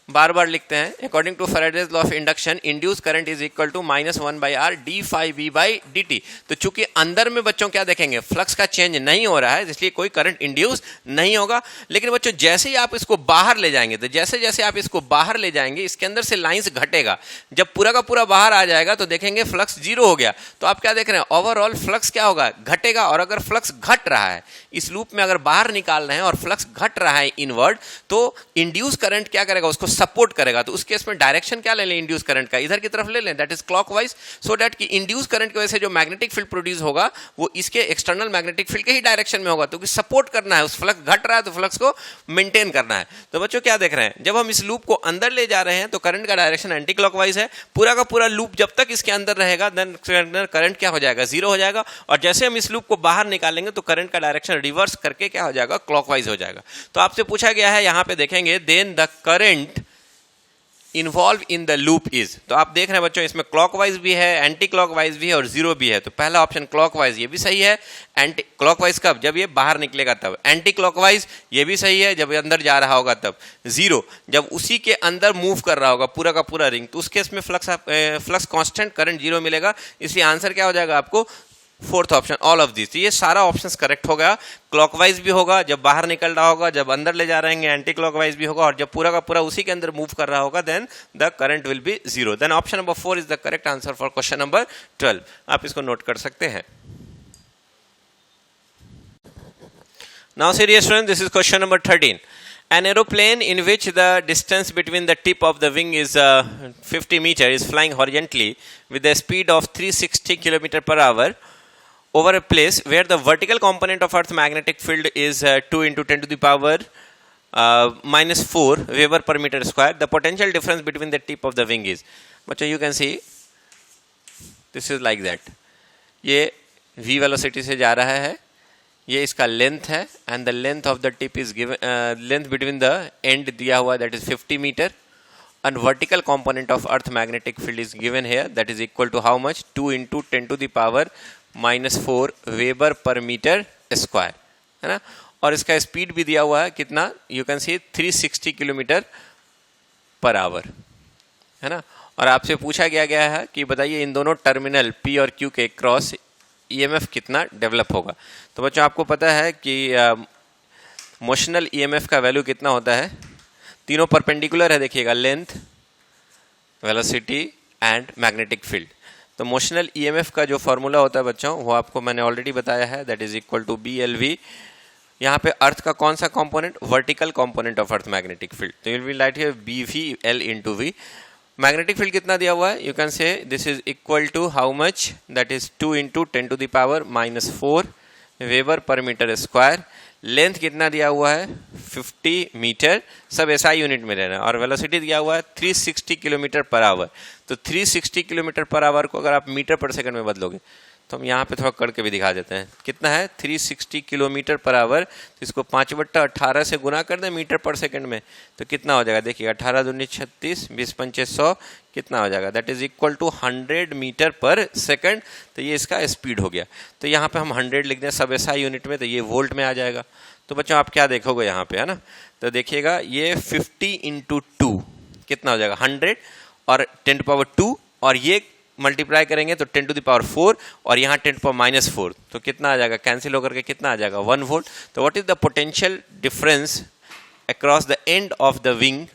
बार बार लिखते हैं, according to Faraday's law of induction induce current is equal to minus 1 by R D phi B by D T. तो चूंकि अंदर में बच्चों क्या देखेंगे, फ्लक्स का चेंज नहीं हो रहा है, इसलिए कोई करंट इंड्यूस नहीं होगा। लेकिन बच्चों जैसे ही आप इसको बाहर ले जाएंगे, तो जैसे जैसे आप इसको बाहर ले जाएंगे इसके अंदर से लाइंस घटेगा, जब पूरा का पूरा बाहर आ जाएगा तो देखेंगे फ्लक्स जीरो हो गया। तो आप क्या देख रहे हैं, ओवरऑल फ्लक्स क्या होगा, घटेगा। और अगर फ्लक्स घट रहा है इस लूप में, अगर बाहर निकाल रहे हैं और फ्लक्स घट रहा है इनवर्ड, तो इंड्यूस करंट क्या करेगा, उसको सपोर्ट करेगा। तो उस केस में डायरेक्शन क्या ले लें इंड्यूस करंट का, इधर की तरफ ले लें, that is clockwise, so that कि इंड्यूस करंट की वजह से जो मैग्नेटिक फील्ड प्रोड्यूस होगा वो इसके एक्सटर्नल मैग्नेटिक फील्ड के ही डायरेक्शन में होगा। तो सपोर्ट करना है, उस फ्लक्स घट रहा है तो फ्लक्स को मेंटेन करना है। तो बच्चों क्या देख रहे हैं, जब हम इस लूप को अंदर ले जा रहे हैं तो करंट का डायरेक्शन एंटी क्लॉकवाइज है, पूरा का पूरा लूप जब तक इसके अंदर रहेगा देन करंट क्या हो जाएगा, जीरो हो जाएगा। और जैसे हम इस लूप को बाहर निकालेंगे तो करंट का डायरेक्शन रिवर्स करके क्या हो जाएगा, क्लॉकवाइज हो जाएगा। तो आपसे पूछा गया है यहाँ पे देखेंगे, then the current involve in the loop is, तो आप देख रहे हैं बच्चों इसमें क्लॉकवाइज भी है, एंटी क्लॉकवाइज भी है और जीरो भी है। तो पहला ऑप्शन क्लॉकवाइज ये भी सही है। एंटी क्लॉकवाइज कब? जब ये बाहर निकलेगा तब। एंटी क्लॉकवाइज ये भी सही है, जब ये अंदर जा रहा होगा तब। जीरो जब उसी के अंदर मूव कर रहा होगा पूरा का पूरा रिंग, तो उस केस में फ्लक्स कांस्टेंट करंट जीरो मिलेगा। इसलिए आंसर क्या हो जाएगा आपको? Fourth option, all of this. ये सारा ऑप्शंस करेक्ट हो गया। क्लॉकवाइज भी होगा जब बाहर निकल रहा होगा, जब अंदर ले जा रहे हैं एंटी क्लॉकवाइज भी होगा, और जब पूरा का पूरा उसी के अंदर मूव कर रहा होगा then the current will be zero. Then option number 4 is the correct answer for question number 12। आप इसको नोट कर सकते हैं। Now serious students, this is question number 13. An aeroplane in which the distance between the tip of the wing is 50 meter is flying horizontally with a speed of 360 km per hour over a place where the vertical component of Earth's magnetic field is 2 into 10 to the power minus 4 Weber per meter square. The potential difference between the tip of the wing is, बच्चों you can see this is like that. ये v velocity से जा रहा है, ये इसका लेंथ है, and the length of the tip is given, length between the end दिया हुआ that is 50 metre, and vertical component of earth magnetic field is given here that is equal to how much? 2 into 10 to the power minus 4 weber per metre square, है ना। और इसका स्पीड भी दिया हुआ है कितना? You can C 360 kilometre per hour, है ना। और आपसे पूछा गया है कि बताइए इन दोनों टर्मिनल P और Q के क्रॉस EMF कितना डेवलप होगा। तो बच्चों आपको पता है कि मोशनल EMF का वैल्यू कितना होता है? तीनों परपेंडिकुलर है, देखिएगा, length, velocity and magnetic field. तो मोशनल EMF का जो फॉर्मूला होता है बच्चों वो आपको मैंने ऑलरेडी बताया है, that is equal to BLV। यहाँ पे अर्थ का कौन सा component? Vertical component of earth magnetic field, तो you will write here BVL into V। Magnetic field कितना दिया हुआ है? You can say this is equal to how much? That is 2 into 10 to the power minus 4 weber per metre square. Length कितना दिया हुआ है? 50 मीटर, सब SI यूनिट में रहना है, और वेलोसिटी दिया हुआ है 360 किलोमीटर पर आवर। तो 360 किलोमीटर पर आवर को अगर आप मीटर पर सेकंड में बदलोगे तो हम यहाँ पे थोड़ा करके भी दिखा देते हैं। कितना है? 360 किलोमीटर पर आवर, तो इसको 5/18 से गुना कर दें मीटर पर सेकंड में, तो कितना हो जाएगा? देखिएगा, 18 दूनी 36, 20 पंचे 100, कितना हो जाएगा? That is equal to 100 metre per second. तो ये इसका स्पीड हो गया। तो यहाँ पे हम 100 लिख दें सब SI यूनिट में, तो ये वोल्ट में आ जाएगा। तो बच्चों आप क्या देखोगे यहाँ पे, है ना, तो देखिएगा ये 50 into 2 कितना हो जाएगा? 100 और 10 to the power 2, और ये मल्टीप्लाई करेंगे तो 10 to the power 4, और यहाँ 10 to the power minus 4, तो कितना आ जाएगा? कैंसिल होकर के कितना आ जाएगा? 1 वोल्ट। तो what is the potential difference across the end of the wing,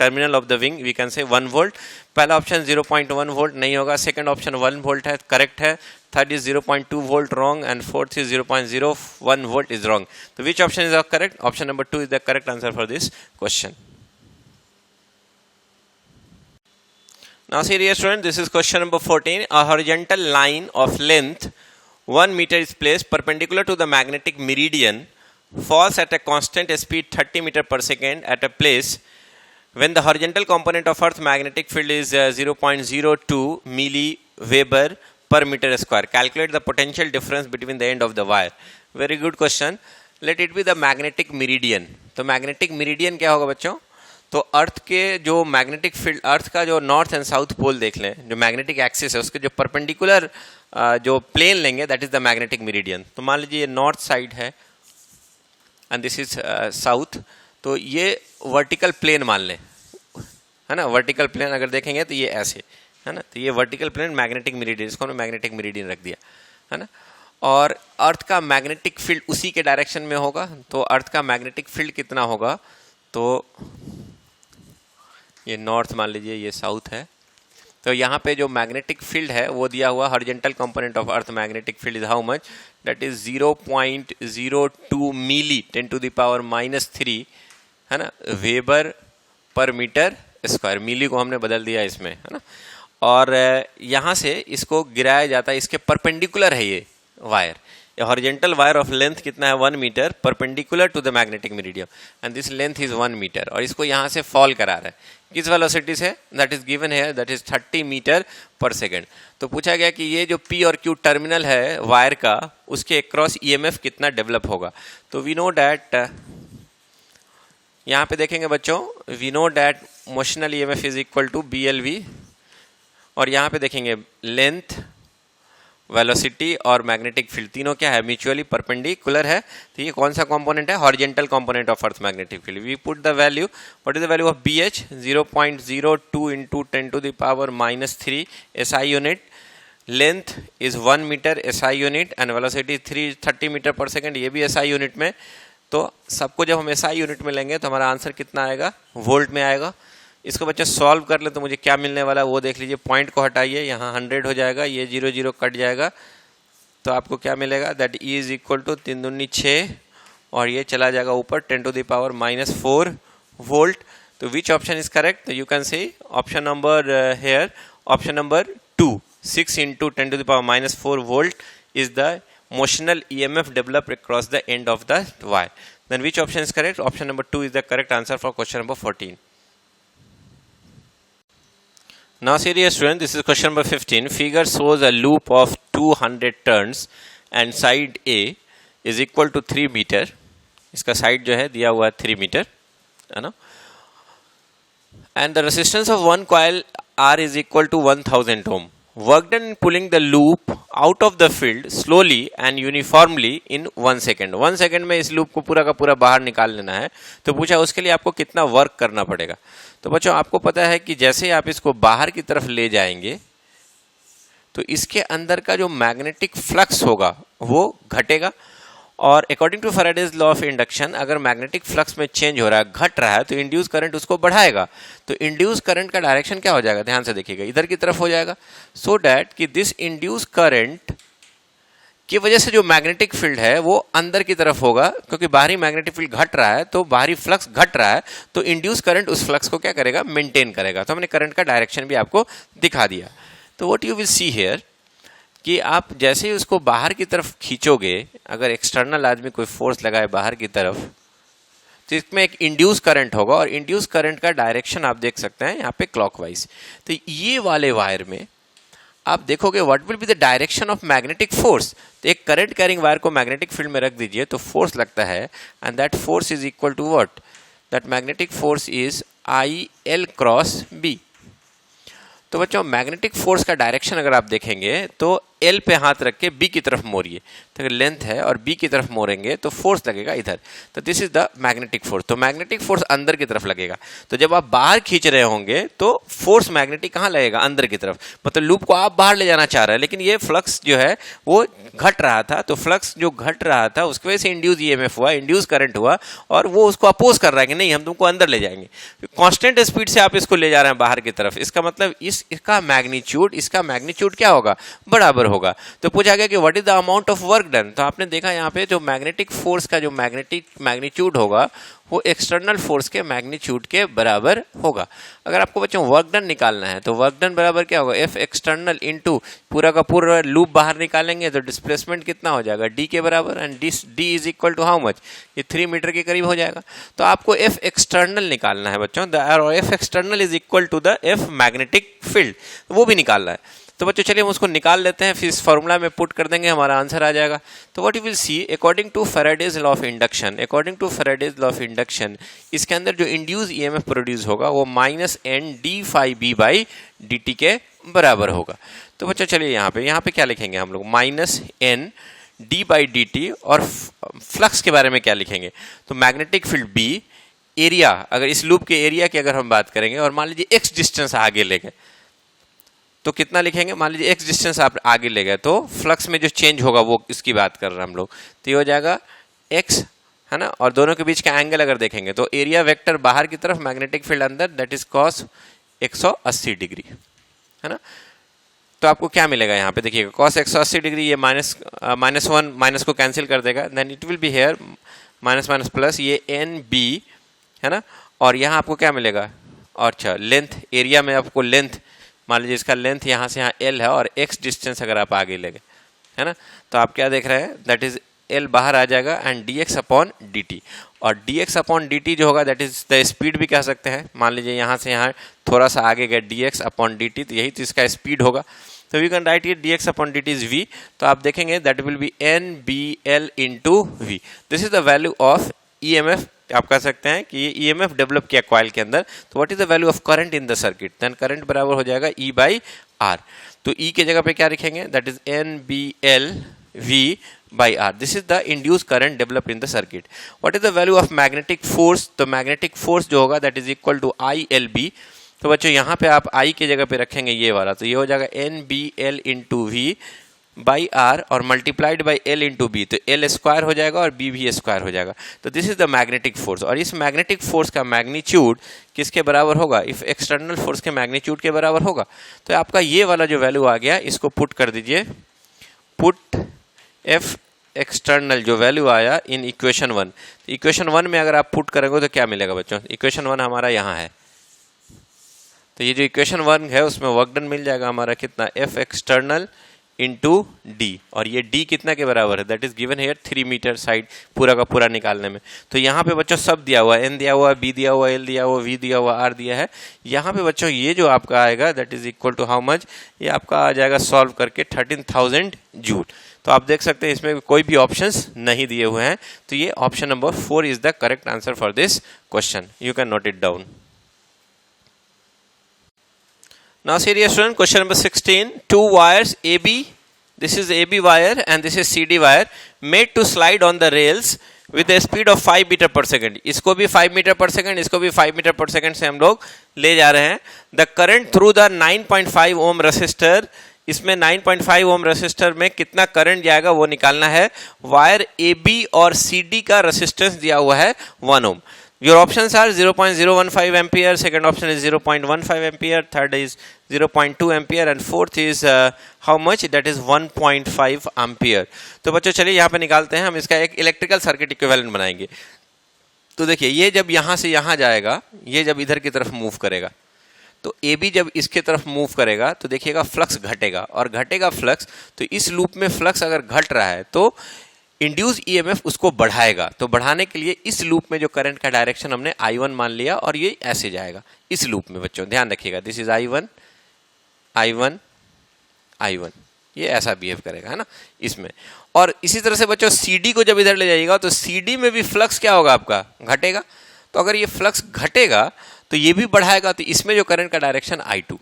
terminal of the wing? We can say 1 volt. पहला ऑप्शन 0.1 वोल्ट नहीं होगा, सेकंड ऑप्शन 1 वोल्ट है, करेक्ट है। Third is 0.2 volt wrong, and fourth is 0.01 volt is wrong. तो which option is correct? Option number 2 is the correct answer for this question. Now serious student, this is question number 14. A horizontal line of length 1 meter is placed perpendicular to the magnetic meridian, falls at a constant speed 30 meter per second at a place when the horizontal component of Earth's magnetic field is 0.02 milli Weber per meter square. Calculate the potential difference between the end of the wire. Very good question. Let it be the magnetic meridian. तो magnetic meridian क्या होगा बच्चों? तो अर्थ के जो मैग्नेटिक फील्ड, अर्थ का जो नॉर्थ एंड साउथ पोल देख लें, जो मैग्नेटिक एक्सिस है उसके जो परपेंडिकुलर जो प्लेन लेंगे that is the magnetic meridian. तो मान लीजिए ये नॉर्थ साइड है एंड दिस इज साउथ, तो ये वर्टिकल प्लेन मान लें, है ना। वर्टिकल प्लेन अगर देखेंगे तो ये ऐसे, है ना, तो ये वर्टिकल प्लेन मैग्नेटिक मेरिडियन, इसको हमने मैग्नेटिक मेरिडियन रख दिया, है ना। और अर्थ का मैग्नेटिक फील्ड उसी के डायरेक्शन में होगा, तो अर्थ का मैग्नेटिक फील्ड कितना होगा? तो ये नॉर्थ मान लीजिए, ये साउथ है, तो यहाँ पे जो मैग्नेटिक फील्ड है वो दिया हुआ horizontal component of earth magnetic field is how much? That is 0.02 milli 10 to the power minus 3, है ना, वेबर पर मीटर स्क्वायर। मिली को हमने बदल दिया इसमें, है ना। और यहाँ से इसको गिराया जाता है, इसके परपेंडिकुलर है ये wire. A horizontal wire of length कितना है? 1 meter perpendicular to the magnetic meridian and this length is 1 meter, और इसको यहाँ से फॉल करा रहा है, किस वेलोसिटी से? दैट इज गिवन है, that is 30 metre per second. तो पूछा गया कि ये जो P और Q टर्मिनल है वायर का, उसके अक्रॉस EMF कितना डेवलप होगा? तो वी नो डैट यहाँ पे देखेंगे बच्चों, we know that motional EMF is equal to BLV, और यहाँ पे देखेंगे लेंथ, वेलोसिटी और मैग्नेटिक फील्ड तीनों क्या है, म्यूचुअली परपेंडिकुलर है। तो ये कौन सा कंपोनेंट है, horizontal component of earth magnetic field. We put the value, what is the value of BH, 0.02 into 10⁻³ SI unit, length is 1 metre SI unit and velocity 330 metre per second, ये भी SI यूनिट में। तो सबको जब हम SI यूनिट में लेंगे तो हमारा आंसर कितना आएगा, वोल्ट में आएगा। इसको बच्चे सॉल्व कर ले तो मुझे क्या मिलने वाला है वो देख लीजिए। पॉइंट को हटाइए, यहाँ 100 हो जाएगा, ये 0 0 कट जाएगा, तो आपको क्या मिलेगा, that E is equal to 3 दूनी 6 और ये चला जाएगा ऊपर 10⁻⁻⁴ वोल्ट। तो विच ऑप्शन इज करेक्ट, तो यू कैन से option number here, option number 2, 6 into 10⁻⁻⁴ volt is the motional EMF developed across the end of the wire. Then which option is correct? Option number 2 is the correct answer for question number 14. Now serious student, this is question number 15. Figure shows a loop of 200 turns and side A is equal to 3 meter. इसका side जो है दिया हुआ है 3 meter, है ना? And the resistance of one coil R is equal to 1000 ohm. Work done in pulling the loop out of the field slowly and uniformly in 1 second. 1 second में इस लूप को पूरा का पूरा बाहर निकाल लेना है। तो पूछा उसके लिए आपको कितना वर्क करना पड़ेगा। तो बच्चों आपको पता है कि जैसे आप इसको बाहर की तरफ ले जाएंगे तो इसके अंदर का जो मैग्नेटिक फ्लक्स होगा वो घटेगा, और according to Faraday's law of induction अगर मैग्नेटिक फ्लक्स में चेंज हो रहा है, घट रहा है, तो इंड्यूस करंट उसको बढ़ाएगा। तो इंड्यूस करंट का डायरेक्शन क्या हो जाएगा, ध्यान से देखिएगा, इधर की तरफ हो जाएगा। सो डैट कि दिस इंड्यूस करंट की वजह से जो मैग्नेटिक फील्ड है वो अंदर की तरफ होगा, क्योंकि बाहरी मैग्नेटिक फील्ड घट रहा है तो बाहरी फ्लक्स घट रहा है, तो इंड्यूस करंट उस फ्लक्स को क्या करेगा, मेंटेन करेगा। तो हमने करंट का डायरेक्शन भी आपको दिखा दिया। तो what you will see here कि आप जैसे ही उसको बाहर की तरफ खींचोगे, अगर एक्सटर्नल आदमी कोई फोर्स लगाए बाहर की तरफ, तो इसमें एक इंड्यूस करंट होगा, और इंड्यूस करंट का डायरेक्शन आप देख सकते हैं यहाँ पे क्लॉकवाइज। तो ये वाले वायर में आप देखोगे what will be the direction of magnetic force. तो एक करंट कैरिंग वायर को मैग्नेटिक फील्ड में रख दीजिए तो फोर्स लगता है, and that force is equal to what, that magnetic force is IL cross B। तो बच्चों मैग्नेटिक फोर्स का डायरेक्शन अगर आप देखेंगे तो L पे हाथ रख के B की तरफ मोड़िए, तो अगर लेंथ है और B की तरफ मोड़ेंगे तो फोर्स लगेगा इधर। तो this is the magnetic force. तो मैग्नेटिक फोर्स अंदर की तरफ लगेगा। तो जब आप बाहर खींच रहे होंगे तो फोर्स मैग्नेटिक कहाँ लगेगा, अंदर की तरफ। मतलब लूप को आप बाहर ले जाना चाह रहे हैं, लेकिन ये फ्लक्स जो है वो घट रहा था, तो फ्लक्स जो घट रहा था उसकी वजह से इंड्यूस EMF हुआ, इंड्यूस करंट हुआ, और वो उसको अपोज कर रहा है कि नहीं हम तुमको अंदर ले जाएंगे। कांस्टेंट स्पीड से आप इसको ले जा रहे हैं बाहर की तरफ, इसका मतलब इसका मैग्नीट्यूड क्या होगा, बराबर होगा। तो पूछा गया कि what is the amount of work done. तो आपने देखा यहाँ पे जो मैग्नेटिक फोर्स का जो मैग्नीट्यूड होगा वो एक्सटर्नल फोर्स के मैग्नीट्यूड के बराबर होगा। अगर आपको बच्चों वर्क डन निकालना है तो वर्क डन बराबर क्या होगा, F एक्सटर्नल इंटू पूरा का पूरा लूप बाहर निकालेंगे तो डिस्प्लेसमेंट कितना हो जाएगा, D के बराबर, and D is equal to how much, ये 3 मीटर के करीब हो जाएगा। तो आपको F एक्सटर्नल निकालना है बच्चों, F external is equal to the F magnetic field, वो भी निकालना है। तो बच्चों चलिए हम उसको निकाल लेते हैं, फिर इस फॉर्मूला में पुट कर देंगे, हमारा आंसर आ जाएगा। तो what you will see, according to Faraday's law of induction, इसके अंदर जो इंड्यूस EMF प्रोड्यूस होगा वो -NdΦB/dt के बराबर होगा। तो बच्चों चलिए यहाँ पे क्या लिखेंगे हम लोग, -Nd/dt, और फ्लक्स के बारे में क्या लिखेंगे, तो मैग्नेटिक फील्ड B, एरिया, अगर इस लूप के एरिया की अगर हम बात करेंगे और मान लीजिए x डिस्टेंस आगे ले गए तो कितना लिखेंगे, मान लीजिए x डिस्टेंस आप आगे ले गए तो फ्लक्स में जो चेंज होगा वो इसकी बात कर रहे हैं हम लोग। तो ये हो जाएगा x, है ना, और दोनों के बीच का एंगल अगर देखेंगे तो एरिया वेक्टर बाहर की तरफ, मैग्नेटिक फील्ड अंदर, दैट इज cos 180 डिग्री, है ना। तो आपको क्या मिलेगा यहाँ पे देखिएगा, cos 180 डिग्री, ये -1 माइनस को कैंसिल कर देगा, then it will be here minus plus, ये NB, है ना, और यहाँ आपको क्या मिलेगा, और अच्छा लेंथ, एरिया में आपको लेंथ, मान लीजिए इसका लेंथ यहाँ से यहाँ L है और x डिस्टेंस अगर आप आगे ले गए, है ना, तो आप क्या देख रहे हैं, दैट इज L बाहर आ जाएगा, एंड dx/dt, और dx/dt जो होगा दैट इज द स्पीड भी कह सकते हैं। मान लीजिए यहाँ से यहाँ थोड़ा सा आगे गए dx/dt, तो यही तो इसका स्पीड होगा। तो we can write it dx/dt is v, तो आप देखेंगे that will be NBL into v। This is the value of EMF आप कह सकते हैं कि ये ईएमएफ डेवलप किया कॉइल के अंदर, तो what is the value of current in the circuit, then current बराबर हो जाएगा E बाई R। तो E के जगह पे क्या लिखेंगे, that is NBLV by R. This is the induced current developed in the circuit. What is the value of magnetic force? तो magnetic force जो होगा that is equal to ILB। तो बच्चों यहाँ पे आप I के जगह पे रखेंगे ये वाला, तो ये हो जाएगा NBL into V by R और मल्टीप्लाइड बाई L इंटू बी, तो L स्क्वायर हो जाएगा और B भी स्क्वायर हो जाएगा। तो this is the magnetic force, और इस मैग्नेटिक फोर्स का मैग्नीट्यूड किसके बराबर होगा, इफ एक्सटर्नल फोर्स के मैग्नीट्यूड के बराबर होगा। तो आपका ये वाला जो वैल्यू आ गया इसको पुट कर दीजिए, पुट F एक्सटर्नल जो वैल्यू आया इन इक्वेशन 1। तो इक्वेशन 1 में अगर आप पुट करेंगे तो क्या मिलेगा बच्चों, इक्वेशन 1 हमारा यहाँ है, तो ये जो इक्वेशन 1 है उसमें वर्क डन मिल जाएगा हमारा कितना, F एक्सटर्नल इंटू डी, और ये डी कितना के बराबर है, that is given here 3 metre side पूरा का पूरा निकालने में। तो यहाँ पे बच्चों सब दिया हुआ है, एन दिया हुआ है, बी दिया हुआ है, एल दिया हुआ है, वी दिया हुआ, आर दिया है। यहाँ पे बच्चों ये जो आपका आएगा that is equal to how much, ये आपका आ जाएगा सॉल्व करके 13,000 जूल। तो आप देख सकते हैं इसमें कोई भी ऑप्शंस नहीं दिए हुए हैं, तो ये option number 4 is the correct answer for this question, you can note it down. Now serious student, question number 16, two wires AB, this is AB wire and this is CD wire made to slide on the rails with a speed of 5 meter per second। इसको भी 5 meter per second, इसको भी 5 meter per second से हम लोग ले जा रहे हैं। The current through the 9.5 ohm resistor, इसमें 9.5 ओम रेसिस्टर में कितना करंट जाएगा वो निकालना है। वायर AB और CD का रेसिस्टेंस दिया हुआ है 1 ओम। Your options are 0.015 ampere, second option is 0.15 ampere, third is 0.2 ampere and fourth is how much, that is 1.5 ampere। तो बच्चों चलिए यहाँ पे निकालते हैं, हम इसका एक इलेक्ट्रिकल सर्किट इक्विवेलेंट बनाएंगे। तो देखिए ये जब यहाँ से यहाँ जाएगा, ये जब इधर की तरफ मूव करेगा, तो AB जब इसके तरफ मूव करेगा तो देखिएगा फ्लक्स घटेगा, और घटेगा फ्लक्स, तो इस लूप में फ्लक्स अगर घट रहा है तो इंड्यूस ईएमएफ उसको बढ़ाएगा। तो बढ़ाने के लिए इस लूप में जो करंट का डायरेक्शन हमने I1 मान लिया, और ये ऐसे जाएगा इस लूप में। बच्चों ध्यान रखिएगा, this is I1 I1 I1, ये ऐसा बिहेव करेगा, है ना इसमें। और इसी तरह से बच्चों CD को जब इधर ले जाइएगा तो CD में भी फ्लक्स क्या होगा आपका, घटेगा। तो अगर ये फ्लक्स घटेगा तो ये भी बढ़ाएगा, तो इसमें जो करंट का डायरेक्शन I2।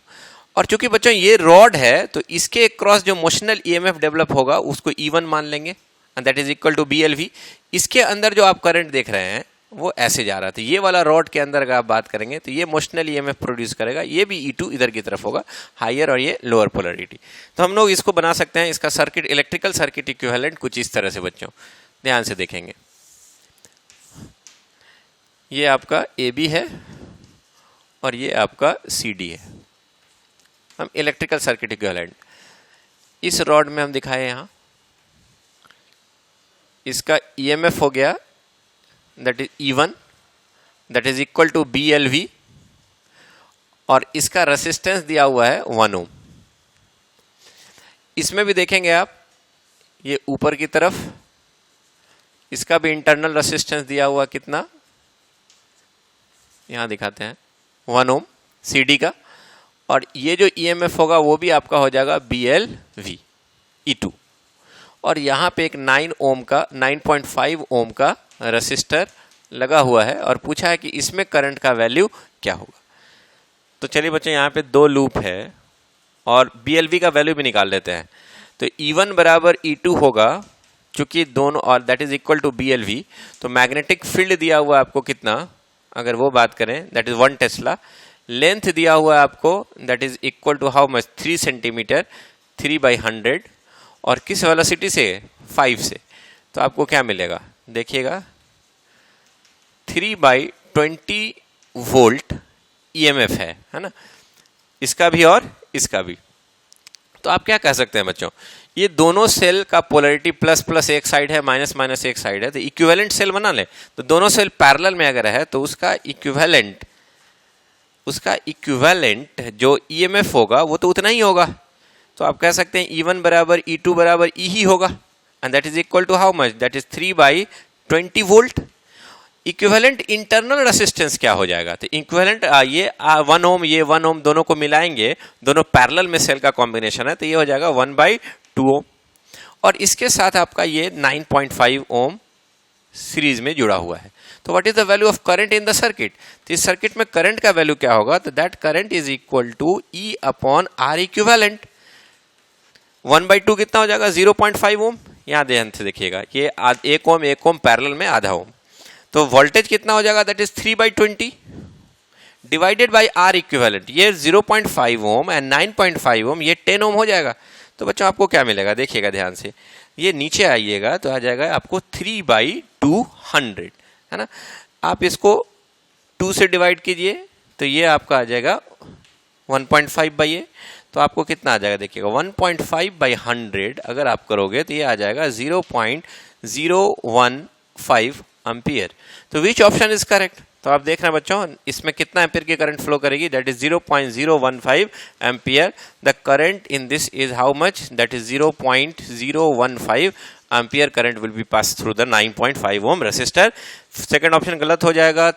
और चूंकि बच्चों ये रॉड है तो इसके क्रॉस जो मोशनल ईएमएफ डेवलप होगा उसको E1 मान लेंगे, and that is equal to BLV। इसके अंदर जो आप करंट देख रहे हैं वो ऐसे जा रहा था, ये वाला रॉड के अंदर अगर आप बात करेंगे तो ये मोशनल ईएमएफ प्रोड्यूस करेगा, ये भी E2 इधर की तरफ होगा, हायर और ये लोअर पोलरिटी। तो हम लोग इसको बना सकते हैं, इसका सर्किट इलेक्ट्रिकल सर्किट इक्विवेलेंट कुछ इस तरह से। बच्चों ध्यान से देखेंगे, ये आपका AB है और ये आपका CD है। हम इलेक्ट्रिकल सर्किट इक्विवेलेंट इस रॉड में हम दिखाए, यहाँ इसका EMF हो गया that is E1, that is equal to BLV, और इसका रेसिस्टेंस दिया हुआ है 1 ओम। इसमें भी देखेंगे आप, ये ऊपर की तरफ इसका भी इंटरनल रेसिस्टेंस दिया हुआ कितना, यहां दिखाते हैं 1 ओम CD का, और ये जो EMF होगा वो भी आपका हो जाएगा BLV E2। और यहाँ पे एक 9.5 ओम का रेसिस्टर लगा हुआ है, और पूछा है कि इसमें करंट का वैल्यू क्या होगा। तो चलिए बच्चों यहाँ पे 2 लूप है और BLV का वैल्यू भी निकाल लेते हैं। तो E1 बराबर E2 होगा, चूंकि दोनों, और that is equal to BLV। तो मैग्नेटिक फील्ड दिया हुआ है आपको कितना, अगर वो बात करें दैट इज 1 टेस्ला। लेंथ दिया हुआ है आपको that is equal to how much, 3 centimetre, 3/100, और किस वेलोसिटी से, 5 से। तो आपको क्या मिलेगा, देखिएगा 3/20 वोल्ट EMF है ना, इसका भी और इसका भी। तो आप क्या कह सकते हैं बच्चों, ये दोनों सेल का पोलरिटी प्लस प्लस एक साइड है, माइनस माइनस एक साइड है, तो इक्विवेलेंट सेल बना ले। तो दोनों सेल पैरेलल में अगर है तो उसका इक्विवेलेंट जो EMF होगा वो तो उतना ही होगा। तो आप कह सकते हैं E1 बराबर E2 बराबर E ही होगा, and that is equal to how much, that is 3/20 volt. Equivalent internal resistance क्या हो जाएगा, तो इक्विवेलेंट ये 1 ओम, ये 1 ओम दोनों को मिलाएंगे, दोनों पैरेलल में सेल का कॉम्बिनेशन है, तो ये हो जाएगा 1/2 ओम। और इसके साथ आपका ये 9.5 ओम सीरीज में जुड़ा हुआ है। तो what is the value of current in the circuit? तो इस सर्किट में करंट का वैल्यू क्या होगा? तो that current is equal to E upon R equivalent. 1/2 कितना हो जाएगा? 0.5 ओम। यहाँ ध्यान से देखिएगा, ये 1 ओम पैरेलल में आधा ओम। तो वोल्टेज कितना हो जाएगा? That is 3/20 divided by R equivalent. ये 0.5 ओम एंड 9.5 ओम, ये 10 ओम हो जाएगा। तो बच्चों आपको क्या मिलेगा? देखिएगा ध्यान से, ये नीचे आइएगा तो आ जाएगा आपको 3/200, है ना। आप इसको 2 से डिवाइड कीजिए तो ये आपका आ जाएगा 1.5/A। तो आपको कितना आ जाएगा? देखिएगा 1.5/100 अगर आप करोगे तो ये आ जाएगा 0.015 एम्पियर। तो विच ऑप्शन इज करेक्ट? तो आप देख रहे हैं बच्चों, इसमें कितना एम्पियर की करंट फ्लो करेगी? That is 0.015 ampere. The current in this is how much? That is 0.015 ampere current will B pass through the 9.5 ohm resistor. Second option गलत हो जाएगा,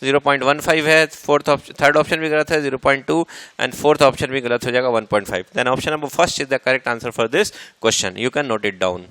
0.15 है। थर्ड ऑप्शन भी गलत है, 0.2, एंड फोर्थ ऑप्शन भी गलत हो जाएगा, 1.5। Then option number first is the correct answer for this question. You can note it down.